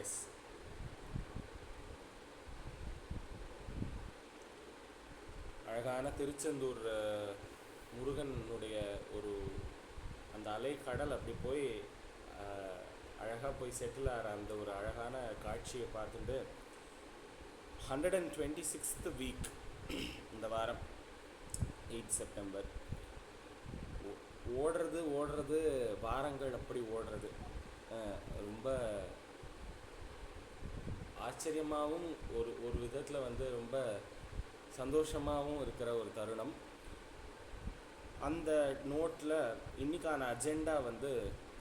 S. அழகான திருச்செந்தூர் முருகனுடைய ஒரு அந்த அலை கடல் அப்படி போய் அழகாக போய் செட்டில் ஆகிற அந்த ஒரு அழகான காட்சியை பார்த்துட்டு 126th வீக் இந்த வாரம் 8 செப்டம்பர் ஓடுறது வாரங்கள் அப்படி ஓடுறது ரொம்ப ஆச்சரியமாகவும் ஒரு விதத்தில் வந்து ரொம்ப சந்தோஷமாகவும் இருக்கிற ஒரு தருணம். அந்த நோட்டில் இன்றைக்கான அஜெண்டா வந்து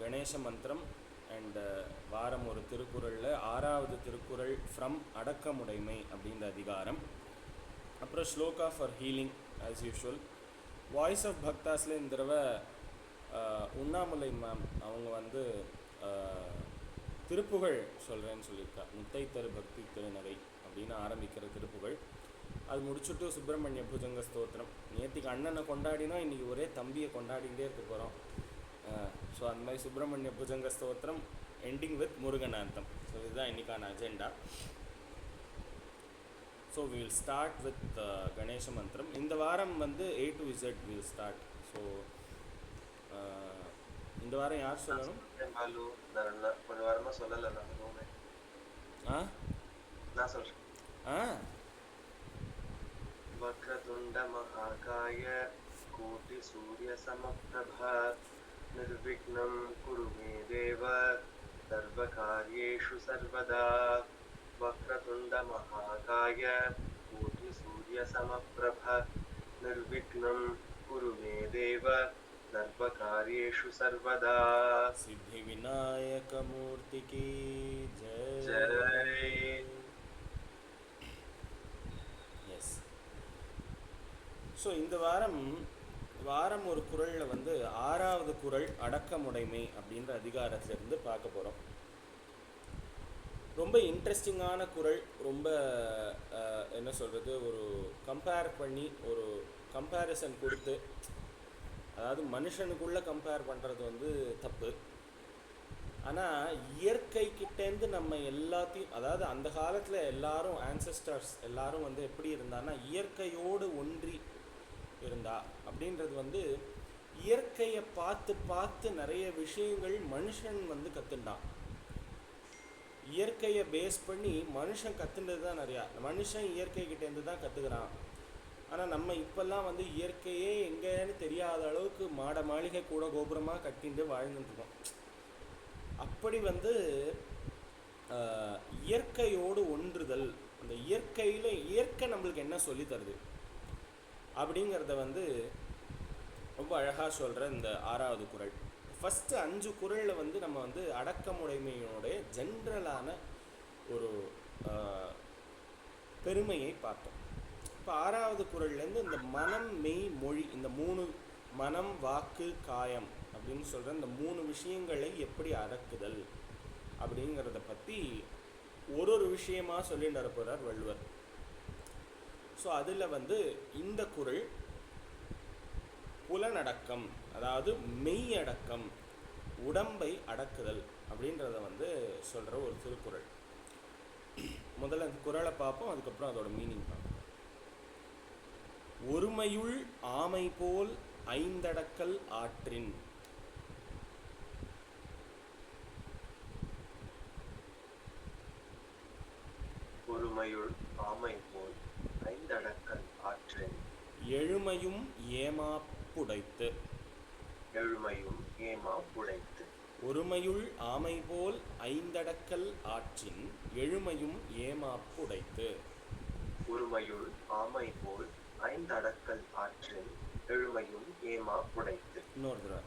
கணேச மந்திரம் அண்ட் வாரம் ஒரு திருக்குறளில் 6வது திருக்குறள் ஃப்ரம் அடக்கமுடைமை அப்படின்ற அதிகாரம். அப்புறம் shloka for healing as usual. Voice of பக்தாஸில் இந்த தடவை உண்ணாமலை மேம் அவங்க வந்து திருப்புகழ் சொல்கிறேன்னு சொல்லியிருக்கா. முத்தை தரு பக்தி திருநகை அப்படின்னு ஆரம்பிக்கிற திருப்புகழ். அது முடிச்சுட்டு சுப்பிரமணிய புஜங்க ஸ்தோத்திரம். நேற்றுக்கு அண்ணனை கொண்டாடினா இன்றைக்கி ஒரே தம்பியை கொண்டாடிகிட்டே இருக்க போகிறோம். ஸோ அந்த மாதிரி சுப்பிரமணிய புஜங்க ஸ்தோத்திரம் எண்டிங் வித் முருகனாந்தம். ஸோ இதுதான் இன்றைக்கான agenda. So we will start with Ganesha மந்திரம். இந்த வாரம் வந்து A to Z will start. So இந்த வாரம் யார் சொல்லணும்? கொஞ்சம் வாரமாக சொல்லலை நான் சொல்கிறேன். वक्रतुण्ड महाकाय कोटि सूर्य समप्रभा निर्विघ्नं कुरु मे देव सर्वकार्येषु सर्वदा. वक्रतुण्ड महाकाय कोटि सूर्य समप्रभा निर्विघ्नं कुरु मे देव सर्वकार्येषु सर्वदा. सिद्धि विनायक मूर्ति की जय. जय. ஸோ இந்த வாரம் ஒரு குறளில் வந்து 6வது குறள் அடக்கமுடைமை அப்படின்ற அதிகாரத்திலிருந்து பார்க்க போகிறோம். ரொம்ப இன்ட்ரெஸ்டிங்கான குறள். ரொம்ப என்ன சொல்கிறது, ஒரு கம்பேர் பண்ணி ஒரு கம்பேரிசன் கொடுத்து, அதாவது மனுஷனுக்குள்ளே கம்பேர் பண்ணுறது வந்து தப்பு. ஆனால் இயற்கைக்கிட்டேருந்து நம்ம எல்லாத்தையும், அதாவது அந்த காலத்தில் எல்லாரும் ஆன்சஸ்டர்ஸ் எல்லாரும் வந்து எப்படி இருந்தான்னா இயற்கையோடு ஒன்றி இருந்தா அப்படின்றது வந்து இயற்கையை பார்த்து நிறைய விஷயங்கள் மனுஷன் வந்து கற்றுண்டான். இயற்கையை பேஸ் பண்ணி மனுஷன் கற்றுன்றது தான் நிறையா. மனுஷன் இயற்கைக்கிட்டேருந்து தான் கற்றுக்கிறான். ஆனால் நம்ம இப்போல்லாம் வந்து இயற்கையே எங்கேன்னு தெரியாத அளவுக்கு மாளிகை கூட கோபுரமாக கட்டிட்டு வாழ்ந்துட்டுருக்கோம். அப்படி வந்து இயற்கையோடு ஒன்றுதல், அந்த இயற்கை நம்மளுக்கு என்ன சொல்லி தருது அப்படிங்கிறத வந்து ரொம்ப அழகாக சொல்கிற இந்த 6வது குறள். ஃபஸ்ட்டு 5 குறளில் வந்து நம்ம வந்து அடக்கமுடைமையினுடைய ஜென்ரலான ஒரு பெருமையை பார்த்தோம். இப்போ 6வது குறள்லேருந்து இந்த மனம் மெய் மொழி, இந்த 3 மனம் வாக்கு காயம் அப்படின்னு சொல்கிற இந்த 3 விஷயங்களை எப்படி அடக்குதல் அப்படிங்கிறத பற்றி ஒரு விஷயமாக சொல்லிட்டு வரப்போகிறார் வள்ளுவர். ஸோ அதில் வந்து இந்த குறள் புலனடக்கம், அதாவது மெய்யடக்கம், உடம்பை அடக்குதல் அப்படின்றத வந்து சொல்கிற ஒரு திருக்குறள். முதல்ல அந்த குறளை பார்ப்போம், அதுக்கப்புறம் அதோட மீனிங் பார்ப்போம். ஒருமையுள் ஆமை போல் ஐந்தடக்கல் ஆற்றின். ஒருமையுள் ஆமை போல் ஐந்தடக்கல் ஆற்றின். எழுமையும் ஏமாப்புடைத்து. எழுமையும் ஏமாப்புடைத்து. ஒருமையுள் ஆமை போல் ஐந்தடக்கல் ஆற்றின் எழுமையும் ஏமாப்புடைத்து. ஒருமையுள் ஆமை போல் ஐந்தடக்கல் ஆற்றின் எழுமையும் ஏமாப்புடைத்து. இன்னொரு தடவை.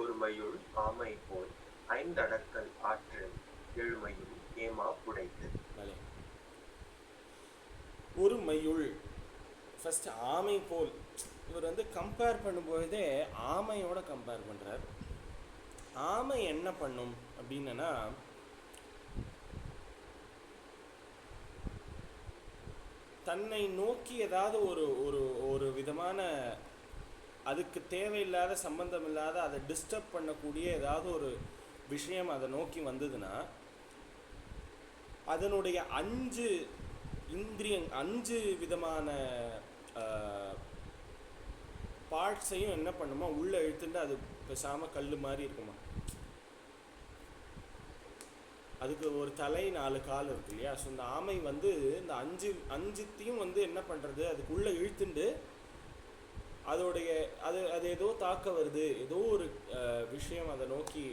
ஒருமையுள் ஆமை போல் ஐந்தடக்கல் ஆற்றின் எழுமையும் ஏமாப்புடைத்து. ஒருமையுள் ஃபஸ்ட் ஆமை போல். இவர் வந்து கம்பேர் பண்ணும்பொழுதே ஆமையோட கம்பேர் பண்ணுறார். ஆமை என்ன பண்ணும் அப்படின்னா, தன்னை நோக்கி ஏதாவது ஒரு விதமான அதுக்கு தேவையில்லாத சம்பந்தம் இல்லாத அதை டிஸ்டர்ப் பண்ணக்கூடிய ஏதாவது ஒரு விஷயம் அதை நோக்கி வந்ததுன்னா அதனுடைய 5 விதமான பார்ட்ஸையும் என்ன பண்ணுமா, உள்ளே இழுத்துட்டு அது பேசாமல் கல் மாதிரி இருக்குமா. அதுக்கு ஒரு தலை 4 கால் இருக்கு இல்லையா. ஸோ இந்த ஆமை வந்து இந்த அஞ்சுத்தையும் வந்து என்ன பண்ணுறது, அதுக்குள்ளே இழுத்துண்டு அதோடைய அது ஏதோ தாக்க வருது, ஏதோ ஒரு விஷயம் அதை நோக்கி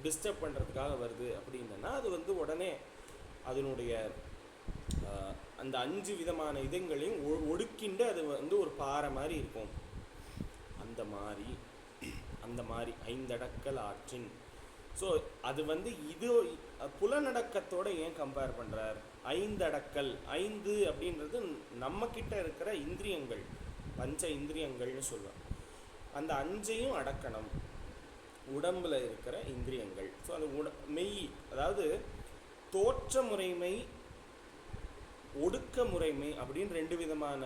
டிஸ்டர்ப் பண்ணுறதுக்காக வருது அப்படின்னா அது வந்து உடனே அதனுடைய அந்த 5 விதமான இதங்களையும் ஒடுக்கிண்டு அது வந்து ஒரு பாறை மாதிரி இருக்கும். அந்த மாதிரி 5 அடக்கல் ஆற்றின். ஸோ அது வந்து இது புலநடக்கத்தோடு ஏன் கம்பேர் பண்ணுறார்? 5 அடக்கல், 5 அப்படின்றது நம்மக்கிட்ட இருக்கிற இந்திரியங்கள், பஞ்ச இந்திரியங்கள்னு சொல்லுவோம். அந்த 5ஐயும் அடக்கணும், உடம்பில் இருக்கிற இந்திரியங்கள். ஸோ அது மெய், அதாவது தோற்ற முறைமை, ஒடுக்க முறைமை அப்படின்னு 2 விதமான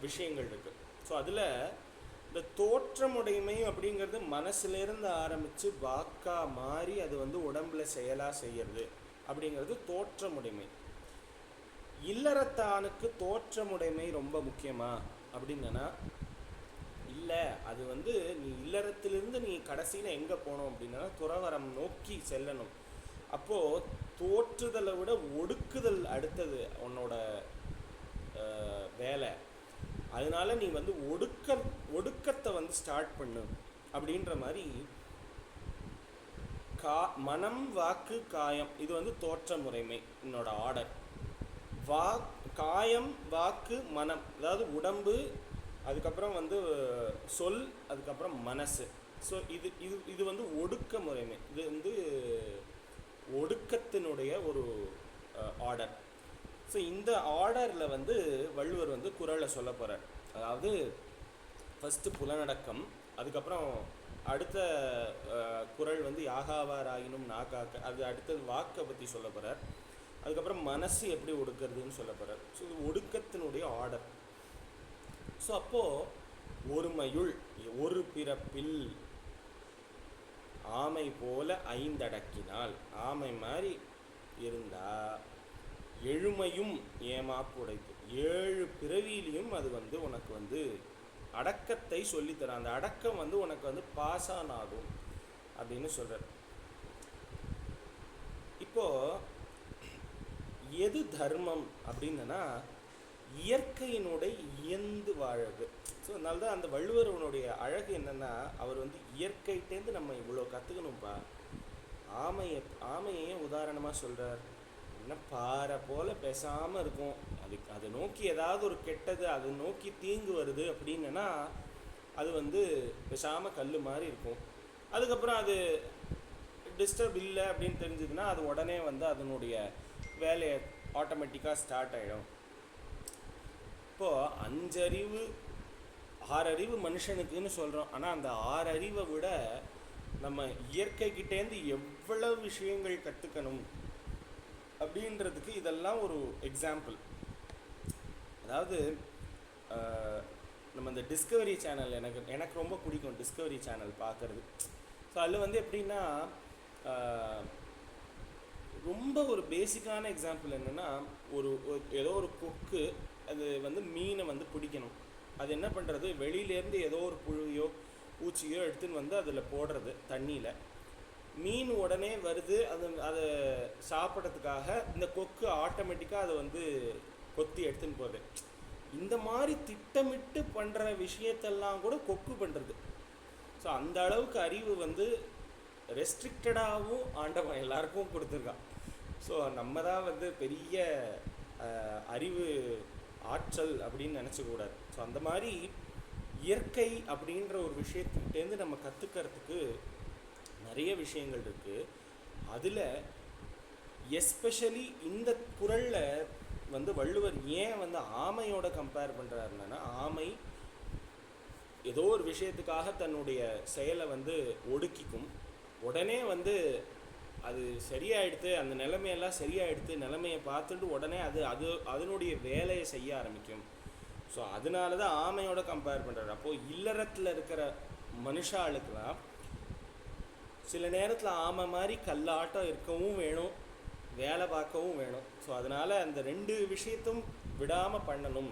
விஷயங்கள் இருக்குது. ஸோ அதில் இந்த தோற்றமுடைமை அப்படிங்கிறது மனசுலேருந்து ஆரம்பித்து வாக்கா மாறி அது வந்து உடம்புல செயலாக செய்கிறது அப்படிங்கிறது தோற்றமுடைமை. இல்லறத்தானுக்கு தோற்றமுடைமை ரொம்ப முக்கியமா அப்படின்னா இல்லை. அது வந்து நீ இல்லறத்திலிருந்து நீ கடைசியில் எங்கே போகணும் அப்படின்னா துறவரம் நோக்கி செல்லணும். அப்போது தோற்றுதலை விட ஒடுக்குதல் அடுத்தது உன்னோட வேலை. அதனால நீ வந்து ஒடுக்கத்தை வந்து ஸ்டார்ட் பண்ணு அப்படின்ற மாதிரி. மனம், வாக்கு, காயம், இது வந்து தோற்ற முறைமை என்னோட ஆர்டர். காயம், வாக்கு, மனம், அதாவது உடம்பு, அதுக்கப்புறம் வந்து சொல், அதுக்கப்புறம் மனசு. ஸோ இது வந்து ஒடுக்க முறைமை. இது வந்து ஒடுக்கத்தினுடைய ஒரு ஆர்டர். ஸோ இந்த ஆர்டரில் வந்து வள்ளுவர் வந்து குறளை சொல்ல போகிறார். அதாவது ஃபஸ்ட்டு புலனடக்கம், அதுக்கப்புறம் அடுத்த குறள் வந்து யாகாவாராயினும் நாகாக்க, அது அடுத்தது வாக்கை பற்றி சொல்ல போகிறார். அதுக்கப்புறம் மனசு எப்படி ஒடுக்கிறதுன்னு சொல்ல போகிறார். ஸோ இது ஒடுக்கத்தினுடைய ஆர்டர். ஸோ அப்போது ஒருமையுள் ஒரு பிறப்பில் ஆமை போல 5 அடக்கினால், ஆமை மாதிரி இருந்தால் எழுமையும் ஏமாப்புடைத்து 7 பிறவியிலையும் அது வந்து உனக்கு வந்து அடக்கத்தை சொல்லித்தர. அந்த அடக்கம் வந்து உனக்கு வந்து பாஸ் ஆன் ஆகும் அப்படின்னு சொல்கிறார். இப்போது எது தர்மம் அப்படின்னா இயற்கையினுடைய இயந்து வாழது. ஸோ அதனால தான் அந்த வள்ளுவரனுடைய அழகு என்னென்னா, அவர் வந்து இயற்கைட்டேருந்து நம்ம இவ்வளோ கற்றுக்கணும்ப்பா. ஆமையே உதாரணமாக சொல்கிறார். என்ன பாறை போல் பேசாமல் இருக்கும், அதை நோக்கி ஏதாவது ஒரு கெட்டது, அதை நோக்கி தீங்கு வருது அப்படின்னா அது வந்து பேசாமல் கல் மாதிரி இருக்கும். அதுக்கப்புறம் அது டிஸ்டர்ப் இல்லை அப்படின்னு தெரிஞ்சதுன்னா அது உடனே வந்து அதனுடைய வேலையை ஆட்டோமேட்டிக்காக ஸ்டார்ட் ஆகிடும். இப்போது 5 அறிவு 6 அறிவு மனுஷனுக்குன்னு சொல்கிறோம். ஆனால் அந்த 6 அறிவை விட நம்ம இயற்கைக்கிட்டேருந்து எவ்வளவு விஷயங்கள் கற்றுக்கணும் அப்படின்றதுக்கு இதெல்லாம் ஒரு எக்ஸாம்பிள். அதாவது நம்ம இந்த டிஸ்கவரி சேனல் எனக்கு ரொம்ப பிடிக்கும், டிஸ்கவரி சேனல் பார்க்குறது. ஸோ அதில் வந்து எப்படின்னா ரொம்ப ஒரு பேசிக்கான எக்ஸாம்பிள் என்னென்னா, ஏதோ ஒரு கொக்கு அது வந்து மீனை வந்து பிடிக்கணும். அது என்ன பண்ணுறது, வெளியிலேருந்து ஏதோ ஒரு புழுவையோ பூச்சியோ எடுத்துன்னு வந்து அதில் போடுறது தண்ணியில். மீன் உடனே வருது, அதை சாப்பிட்றதுக்காக இந்த கொக்கு ஆட்டோமேட்டிக்காக அதை வந்து கொத்தி எடுத்துன்னு போகுது. இந்த மாதிரி திட்டமிட்டு பண்ணுற விஷயத்தெல்லாம் கூட கொக்கு பண்ணுறது. ஸோ அந்த அளவுக்கு அறிவு வந்து ரெஸ்ட்ரிக்டடாகவும் ஆண்டவன் எல்லாருக்கும் கொடுத்துருக்கான். ஸோ நம்ம தான் வந்து பெரிய அறிவு ஆற்றல் அப்படின்னு நினச்சக்கூடாது. ஸோ அந்த மாதிரி இயற்கை அப்படின்ற ஒரு விஷயத்துக்கிட்டேருந்து நம்ம கற்றுக்கிறதுக்கு நிறைய விஷயங்கள் இருக்குது. அதில் எஸ்பெஷலி இந்த குறளில் வந்து வள்ளுவர் ஏன் வந்து ஆமையோட கம்பேர் பண்ணுறாருன்னா, ஆமை ஏதோ ஒரு விஷயத்துக்காக தன்னுடைய செயலை வந்து ஒடுக்கிக்கும். உடனே வந்து அது சரியாயிடுத்து, அந்த நிலைமையெல்லாம் சரியாயிடுத்து, நிலைமையை பார்த்துட்டு உடனே அதனுடைய வேலையை செய்ய ஆரம்பிக்கும். ஸோ அதனால தான் ஆமையோட கம்பேர் பண்ணுறாரு. அப்போது இல்லறத்தில் இருக்கிற மனுஷாளுக்கெல்லாம் சில நேரத்தில் ஆமை மாதிரி கல்லாட்டம் இருக்கவும் வேணும், வேலை பார்க்கவும் வேணும். ஸோ அதனால் அந்த ரெண்டு விஷயத்தும் விடாமல் பண்ணணும்.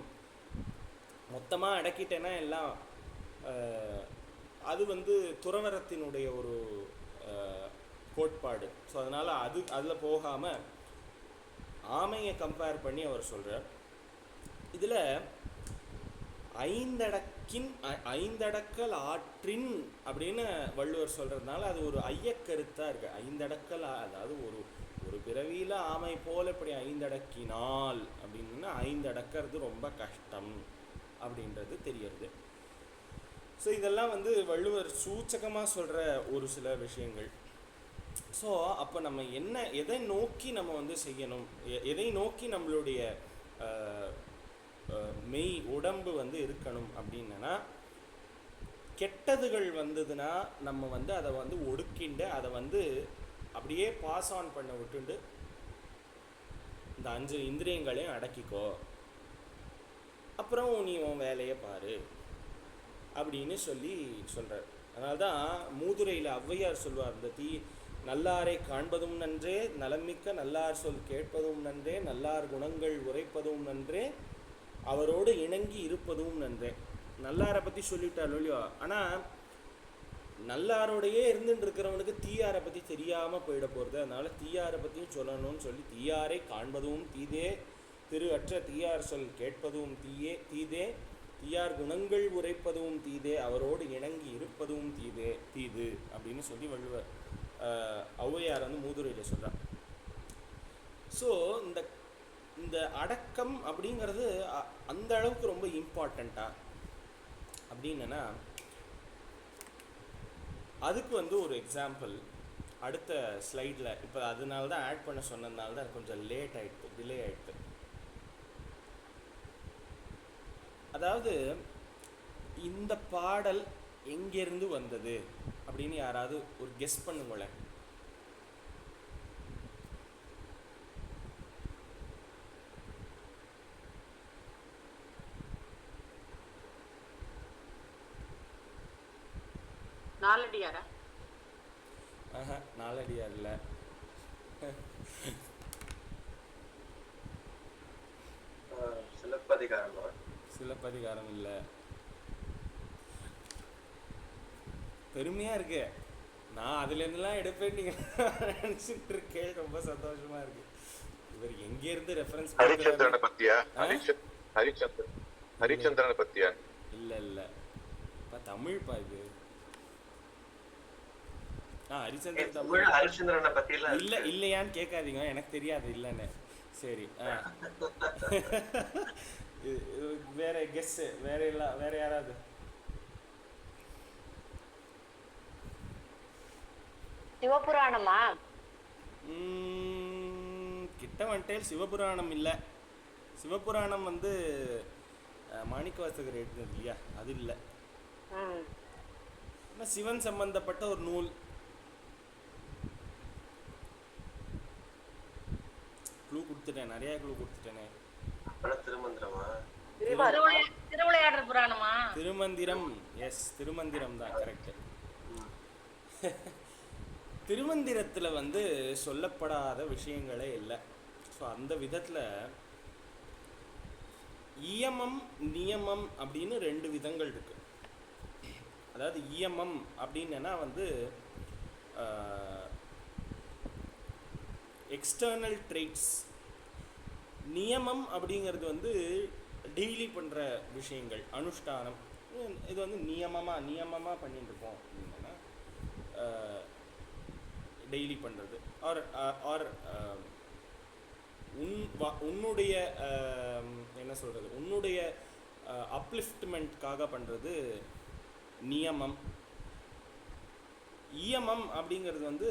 மொத்தமாக அடக்கிட்டேன்னா எல்லாம் அது வந்து துறவரத்தினுடைய ஒரு கோட்பாடு. ஸோ அதனால் அதில் போகாமல் ஆமையை கம்பேர் பண்ணி அவர் சொல்கிறார். இதில் ஐந்தடக்கல் ஆற்றின் அப்படின்னு வள்ளுவர் சொல்கிறதுனால அது ஒரு ஐயக்கருத்தாக இருக்குது. ஐந்தடக்கல், அதாவது ஒரு பிறவியில் ஆமை போல் இப்படி ஐந்தடக்கினால் அப்படின்னா ஐந்தடக்கிறது ரொம்ப கஷ்டம் அப்படின்றது தெரியறது. ஸோ இதெல்லாம் வந்து வள்ளுவர் சூச்சகமாக சொல்கிற ஒரு சில விஷயங்கள். ஸோ அப்போ நம்ம எதை நோக்கி நம்ம வந்து செய்யணும், எதை நோக்கி நம்மளுடைய மெய் உடம்பு வந்து இருக்கணும் அப்படின்னா, கெட்டதுகள் வந்ததுன்னா நம்ம வந்து அதை வந்து ஒடுக்கிண்டு அதை வந்து அப்படியே பாஸ் ஆன் பண்ண விட்டுண்டு இந்த 5 இந்திரியங்களையும் அடக்கிக்கோ, அப்புறம் நீ உன் வேலையை பாரு அப்படின்னு சொல்கிறார். அதனால தான் மூதுரையில் ஔவையார் சொல்வார், இந்த நல்லாரை காண்பதும் நன்றே, நலமிக்க நல்லார் சொல் கேட்பதும் நன்றே, நல்லார் குணங்கள் உரைப்பதும் நன்றே, அவரோடு இணங்கி இருப்பதும் நன்றே. நல்லாரை பற்றி சொல்லிட்டாலும் இல்லையோ, ஆனால் நல்லாரோடையே இருந்துட்டு இருக்கிறவனுக்கு தீயாரை பற்றி தெரியாமல் போயிட போகிறது. அதனால் தீயாரை பற்றியும் சொல்லணும்னு சொல்லி, தீயாரை காண்பதும் தீதே, திரு அற்ற தீயார் சொல் கேட்பதும் தீதே, தீயார் குணங்கள் உரைப்பதும் தீதே, அவரோடு இணங்கி இருப்பதும் தீது அப்படின்னு சொல்லி வள்ளுவர் ஔவையார் வந்து மூதுரையில் சொல்கிறார். ஸோ இந்த அடக்கம் அப்படிங்கிறது அந்த அளவுக்கு ரொம்ப இம்பார்ட்டண்ட்டா அப்படின்னா, அதுக்கு வந்து ஒரு எக்ஸாம்பிள் அடுத்த ஸ்லைடில், இப்போ அதனால தான் ஆட் பண்ண சொன்னதுனால தான் கொஞ்சம் டிலே ஆகிடுது. அதாவது இந்த பாடல் எங்கேருந்து வந்தது அப்படின்னு யாராவது ஒரு கெஸ் பண்ணுங்களேன். நாலடியாரா? நாலடியார் இல்லை. சிலப்பதிகாரம் இல்லை. பெருமையாக இருக்கு, நான் அதுலேருந்துலாம் எடுப்பேன் நீங்கள் நினச்சிட்டு இருக்கேன். ரொம்ப சந்தோஷமாக இருக்கு. இவர் எங்கேருந்து ரெஃபரன்ஸ் ஹரிச்சந்திரனை பற்றியா? ஹரிச்சந்திரனை பற்றியா? இல்லை இப்போ தமிழ்ப்பா இது. ஹரிச்சந்திரனை பத்தி இல்லையான்னு கேட்காதீங்க, எனக்கு தெரியாது இல்லைன்னு. சரி, வேற கெஸ், வேற யாராவது? சிவபுராணமா? கிட்ட வந்துட்டேன். சிவபுராணம் இல்லை. சிவபுராணம் வந்து மாணிக்கவாசகர் எழுதினது இல்லையா, அது இல்லை. சிவன் சம்பந்தப்பட்ட ஒரு நூல். க்ளூ கொடுத்துட்டேன், நிறைய க்ளூ கொடுத்துட்டேனே. திருவிளையாடல் புராணமா? திருமந்திரம். எஸ், திருமந்திரம் தான் கரெக்ட். திருமந்திரத்தில் வந்து சொல்லப்படாத விஷயங்களே இல்லை. ஸோ அந்த விதத்தில் இயமம் நியமம் அப்படின்னு 2 விதங்கள் இருக்கு. அதாவது இயமம் அப்படின்னா வந்து எக்ஸ்டர்னல் ட்ரெய்ட்ஸ். நியமம் அப்படிங்கிறது வந்து டெய்லி பண்ணுற விஷயங்கள், அனுஷ்டானம். இது வந்து நியமமாக பண்ணிட்டு இருப்போம் அப்படின்னா டெய்லி பண்ணுறது. ஆர் உன்னுடைய என்ன சொல்கிறது, உன்னுடைய அப்லிஃப்ட்மெண்ட்காக பண்ணுறது நியமம். இயமம் அப்படிங்கிறது வந்து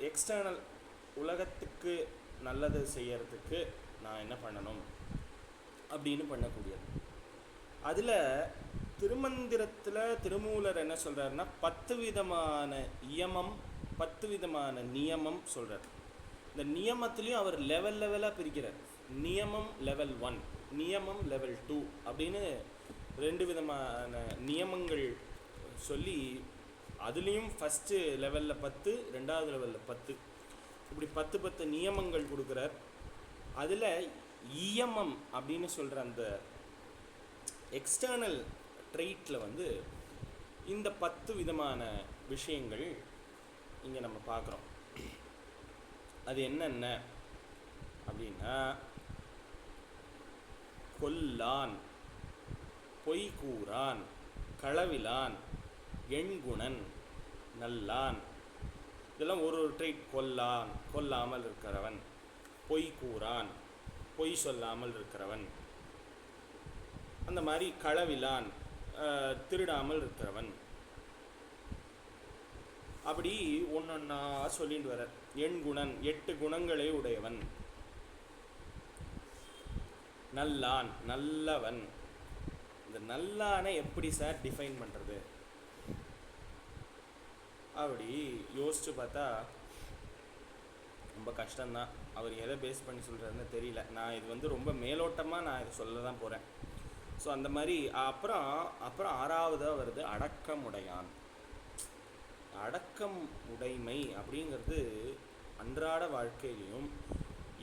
எக்ஸ்டர்னல், உலகத்துக்கு நல்லது செய்யறதுக்கு நான் என்ன பண்ணணும் அப்படின்னு பண்ணக்கூடியது. அதில் திருமந்திரத்தில் திருமூலர் என்ன சொல்கிறாருன்னா 10 விதமான இயமம், 10 விதமான நியமம் சொல்கிறார். இந்த நியமத்துலேயும் அவர் லெவலாக பிரிக்கிறார். நியமம் லெவல் 1, நியமம் லெவல் 2 அப்படின்னு 2 விதமான நியமங்கள் சொல்லி, அதுலேயும் ஃபஸ்ட்டு லெவலில் 10, 2வது லெவலில் 10. இப்படி 10 நியமங்கள் கொடுக்குறார். அதில் இயமம் அப்படின்னு சொல்கிற அந்த எக்ஸ்டர்னல் ட்ரெயிட்டில் வந்து இந்த 10 விதமான விஷயங்கள் இங்கே நம்ம பார்க்குறோம். அது என்னென்ன அப்படின்னா, கொல்லான், பொய் கூறான், களவிலான், எண்குணன், நல்லான். இதெல்லாம் ஒரு ட்ரெயிட். கொல்லான், கொல்லாமல் இருக்கிறவன். பொய் கூறான், பொய் சொல்லாமல் இருக்கிறவன். அந்த மாதிரி களவிலான், திருடாமல் இருக்கிறவன். அப்படி ஒன்றொன்னா சொல்லிட்டு வர. எண்குணன், 8 குணங்களே உடையவன். நல்லான், நல்லவன். இந்த நல்லானை எப்படி சார் டிஃபைன் பண்ணுறது அப்படி யோசிச்சு பார்த்தா ரொம்ப கஷ்டம்தான். அவர் எதை பேஸ் பண்ணி சொல்கிறதுன்னு தெரியல. நான் இது வந்து ரொம்ப மேலோட்டமாக நான் இதை சொல்ல தான் போகிறேன். ஸோ அந்த மாதிரி அப்புறம் 6வதாக வருது அடக்கமுடையான். அடக்கம் உடைமை அப்படிங்கிறது அன்றாட வாழ்க்கையிலையும்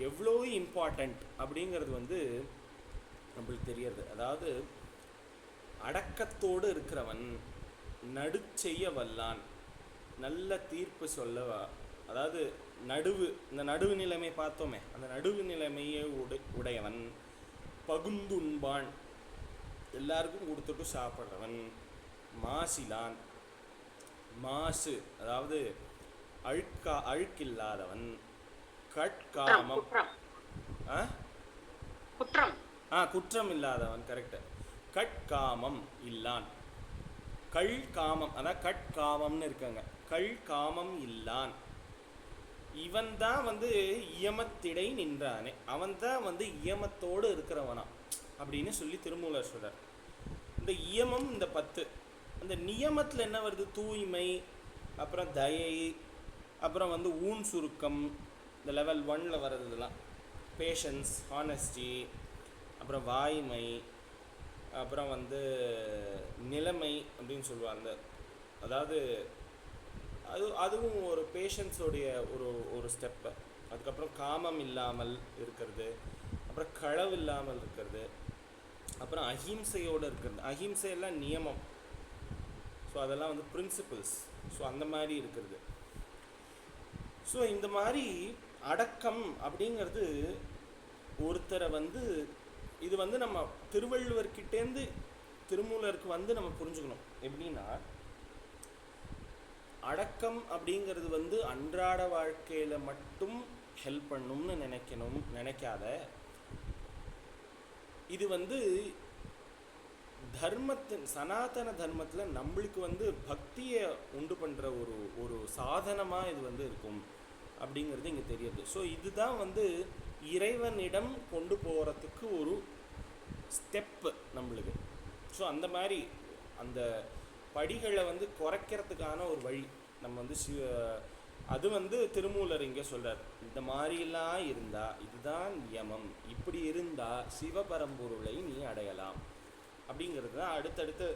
எவ்வளோ இம்பார்ட்டண்ட் அப்படிங்கிறது வந்து நம்மளுக்கு தெரியறது. அதாவது அடக்கத்தோடு இருக்கிறவன் நடுச்செய்ய வல்லான், நல்ல தீர்ப்பு சொல்ல. அதாவது இந்த நடுவு நிலைமை பார்த்தோமே, அந்த நடுவு நிலைமையை உடையவன். பகுந்துண்பான், எல்லாருக்கும் கொடுத்துட்டு சாப்பிட்றவன். மாசிலான், மாசு அதாவது அழுக்கில்லாதவன். கட்காமம், குற்றம் இல்லாதவன். கரெக்டு. கட்காமம் இல்லான். கள்காமம், அதான் கட்காமம்னு இருக்காங்க. கள்காமம் இல்லான். இவன் தான் வந்து இயமத்திடை நின்றானே, அவன் தான் வந்து இயமத்தோடு இருக்கிறவனா அப்படின்னு சொல்லி திருமூலர் சொல்றார். இந்த இயமம் இந்த 10. அந்த நியமத்தில் என்ன வருது? தூய்மை, அப்புறம் தயை, அப்புறம் வந்து ஊன் சுருக்கம், இந்த லெவல் 1ல் வர்றது இதெல்லாம். பேஷன்ஸ், ஹானஸ்டி, அப்புறம் வாய்மை, அப்புறம் வந்து நிலைமை அப்படின்னு சொல்லுவாங்க. அதாவது அதுவும் ஒரு பேஷன்ஸோடைய ஒரு ஸ்டெப்பு. அதுக்கப்புறம் காமம் இல்லாமல் இருக்கிறது, அப்புறம் களவு இல்லாமல் இருக்கிறது, அப்புறம் அஹிம்சையோடு இருக்கிறது. அஹிம்சையெல்லாம் நியமம். ஸோ அதெல்லாம் வந்து பிரின்சிபிள்ஸ். ஸோ அந்த மாதிரி இருக்கிறது. ஸோ இந்த மாதிரி அடக்கம் அப்படிங்கிறது ஒருத்தரை வந்து இது வந்து நம்ம திருவள்ளுவர்கிட்டேருந்து திருமூலருக்கு வந்து நம்ம புரிஞ்சுக்கணும். எப்படின்னா, அடக்கம் அப்படிங்கிறது வந்து அன்றாட வாழ்க்கையில் மட்டும் ஹெல்ப் பண்ணணும்னு நினைக்காத, இது வந்து தர்மத்தின் சனாதன தர்மத்தில் நம்மளுக்கு வந்து பக்தியை உண்டு பண்ணுற ஒரு சாதனமாக இது வந்து இருக்கும் அப்படிங்கிறது இங்கே தெரியுது. ஸோ இதுதான் வந்து இறைவனிடம் கொண்டு போகிறதுக்கு ஒரு ஸ்டெப்பு நம்மளுக்கு. ஸோ அந்த மாதிரி அந்த படிகளை வந்து குறைக்கிறதுக்கான ஒரு வழி நம்ம வந்து அது வந்து திருமூலர் இங்கே சொல்கிறார். இந்த மாதிரிலாம் இருந்தால், இதுதான் நியமம், இப்படி இருந்தால் சிவபரம்பொருளை நீ அடையலாம் அப்படிங்கிறது தான் அடுத்தடுத்து.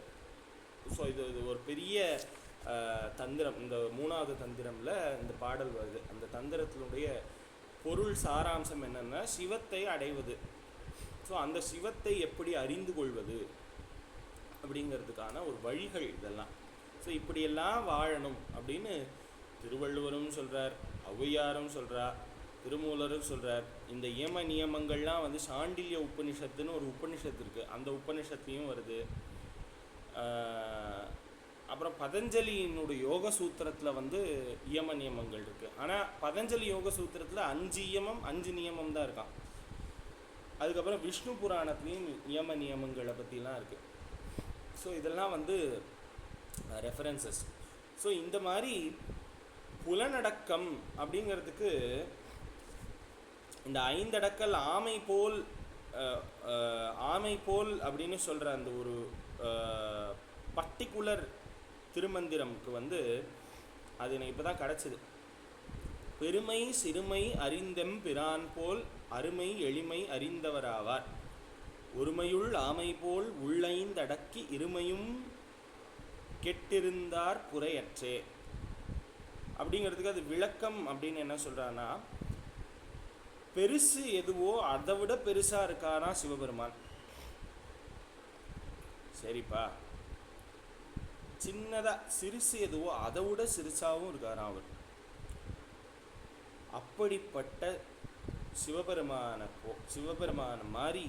ஸோ இது ஒரு பெரிய தந்திரம். இந்த 3வது தந்திரமில் இந்த பாடல் வருது. அந்த தந்திரத்தினுடைய பொருள் சாராம்சம் என்னென்னா, சிவத்தை அடைவது. ஸோ அந்த சிவத்தை எப்படி அறிந்து கொள்வது அப்படிங்கிறதுக்கான ஒரு வழிகள் இதெல்லாம். ஸோ இப்படியெல்லாம் வாழணும் அப்படின்னு திருவள்ளுவரும் சொல்கிறார், ஔவையாரும் சொல்கிறார், திருமூலரும் சொல்கிறார். இந்த இயம நியமங்கள்லாம் வந்து சாண்டில்ய உபனிஷத்துன்னு ஒரு உபனிஷத்து இருக்குது, அந்த உபனிஷத்துலேயும் வருது. அப்புறம் பதஞ்சலியினுடைய யோக சூத்திரத்தில் வந்து இயம நியமங்கள் இருக்குது. ஆனால் பதஞ்சலி யோக சூத்திரத்தில் 5 இயமம் 5 நியமம் தான் இருக்கான். அதுக்கப்புறம் விஷ்ணு புராணத்துலேயும் நியம நியமங்களை பற்றிலாம் இருக்குது. ஸோ இதெல்லாம் வந்து ரெஃபரன்சஸ். ஸோ இந்த மாதிரி புலனடக்கம் அப்படிங்கிறதுக்கு இந்த 5 அடக்கல் ஆமை போல் அப்படின்னு சொல்கிற அந்த ஒரு பர்டிகுலர் திருமந்திரம்க்கு வந்து அது எனக்கு இப்போ தான் கிடச்சிது. பெருமை சிறுமை அறிந்தெம் பிரான் போல் அருமை எளிமை அறிந்தவராவார். ஒருமையுள் ஆமை போல் உள்ளைந்தடக்கி இருமையும் கெட்டிருந்தார் புரையற்றே அப்படிங்கிறதுக்கு அது விளக்கம் அப்படின்னு என்ன சொல்கிறான்னா, பெருசு எதுவோ அதை விட பெருசாக இருக்கானா சிவபெருமான். சரிப்பா, சின்னதாக சிறுசு எதுவோ அதை விட சிறுசாகவும் இருக்காராம் அவர். அப்படிப்பட்ட சிவபெருமான மாதிரி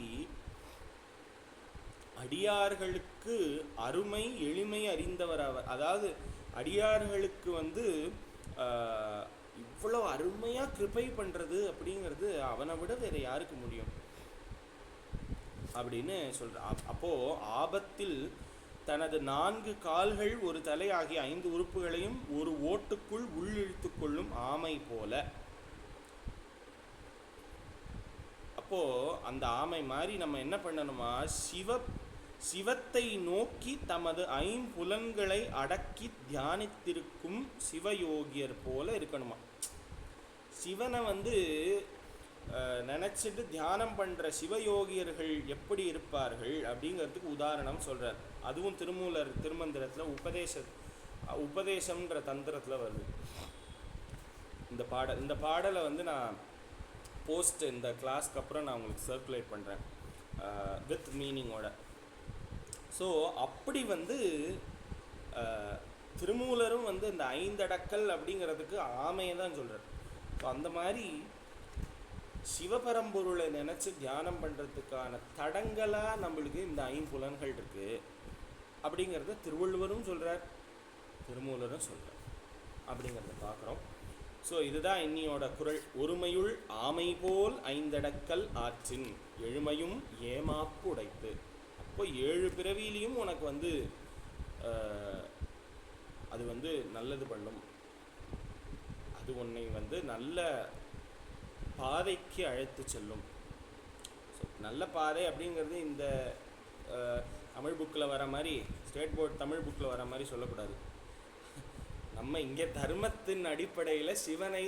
அடியார்களுக்கு அருமை எளிமை அறிந்தவர் அவர். அதாவது அடியார்களுக்கு இவ்வளோ அருமையாக கிருபை பண்ணுறது அப்படிங்கிறது அவனை விட வேறு யாருக்கு முடியும் அப்படின்னு சொல்கிறார். அப்போது ஆபத்தில் தனது 4 கால்கள் ஒரு தலை ஆகிய 5 உறுப்புகளையும் ஒரு ஓட்டுக்குள் உள்ளிழுத்து கொள்ளும் ஆமை போல. அப்போது அந்த ஆமை மாதிரி நம்ம என்ன பண்ணணுமா, சிவத்தை நோக்கி தமது 5 புலன்களை அடக்கி தியானித்திருக்கும் சிவயோகியர் போல இருக்கணுமா. சிவனை நினச்சிட்டு தியானம் பண்ணுற சிவயோகியர்கள் எப்படி இருப்பார்கள் அப்படிங்கிறதுக்கு உதாரணம் சொல்கிறார். அதுவும் திருமூலர் திருமந்திரத்தில் உபதேசம்ன்ற தந்திரத்தில் வருது இந்த பாடலை நான் போஸ்ட் இந்த கிளாஸ்க்கு அப்புறம் நான் உங்களுக்கு சர்க்குலேட் பண்ணுறேன் வித் மீனிங்கோட. ஸோ அப்படி திருமூலரும் இந்த 5 அடக்கல் அப்படிங்கிறதுக்கு ஆமையை தான் சொல்கிறார். ஸோ அந்த மாதிரி சிவபரம்பொருளை நினச்சி தியானம் பண்ணுறதுக்கான தடங்களாக நம்மளுக்கு இந்த 5 புலன்கள் இருக்குது அப்படிங்கிறத திருவள்ளுவரும் சொல்கிறார், திருமூலரும் சொல்கிறார் அப்படிங்கிறத பார்க்குறோம். ஸோ இதுதான் இன்னியோட குறள். ஒருமையுள் ஆமை போல் 5 அடக்கல் ஆற்றின் எழுமையும் ஏமாப்பு உடைத்து. அப்போ 7 பிறவியிலையும் உனக்கு அது நல்லது பண்ணும். அது உன்னை நல்ல பாதைக்கு அழைத்து செல்லும். ஸோ நல்ல பாதை அப்படிங்கிறது இந்த தமிழ் புக்கில் வர மாதிரி, ஸ்டேட் போர்ட் தமிழ் புக்கில் வர மாதிரி சொல்லக்கூடாது. நம்ம இங்கே தர்மத்தின் அடிப்படையில் சிவனை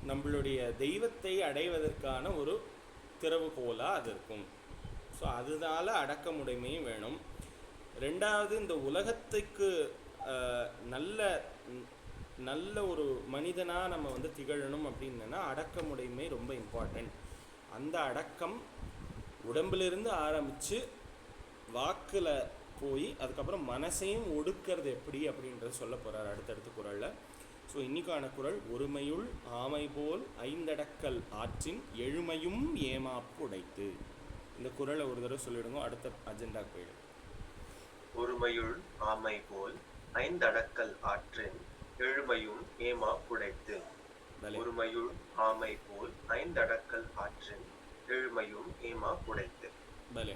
நம்மளுடைய தெய்வத்தை அடைவதற்கான ஒரு திறவுகோலாக அது இருக்கும். ஸோ அதனால அடக்கமுடைமையும் வேணும். ரெண்டாவது, இந்த உலகத்துக்கு நல்ல ஒரு மனிதனாக நம்ம திகழணும் அப்படின்னா அடக்கமுடைமை ரொம்ப இம்பார்ட்டண்ட். அந்த அடக்கம் உடம்பிலிருந்து ஆரம்பித்து வாக்கில் போய் அதுக்கப்புறம் மனசையும் ஒடுக்கிறது எப்படி அப்படின்றத சொல்ல போகிறார் அடுத்தடுத்த குறளில். ஸோ இன்னைக்கான குறள், ஒருமையுள் ஆமை போல் 5 அடக்கல் ஆற்றின் எழுமையும் ஏமாப்பு உடைத்து. இந்த குறளை ஒரு தடவை சொல்லிவிடுங்க, அடுத்த அஜெண்டாக்கு போயிடும். ஒருமையுள் ஆமை போல் 5 அடக்கல் ஆற்றின் எழுமையும் ஏமாப்பு உடைத்து. ஒருமையுள் ஆமை போல் 5 அடக்கல் ஆற்றின் எழுமையும் ஏமாப்பு உடைத்து. பலே.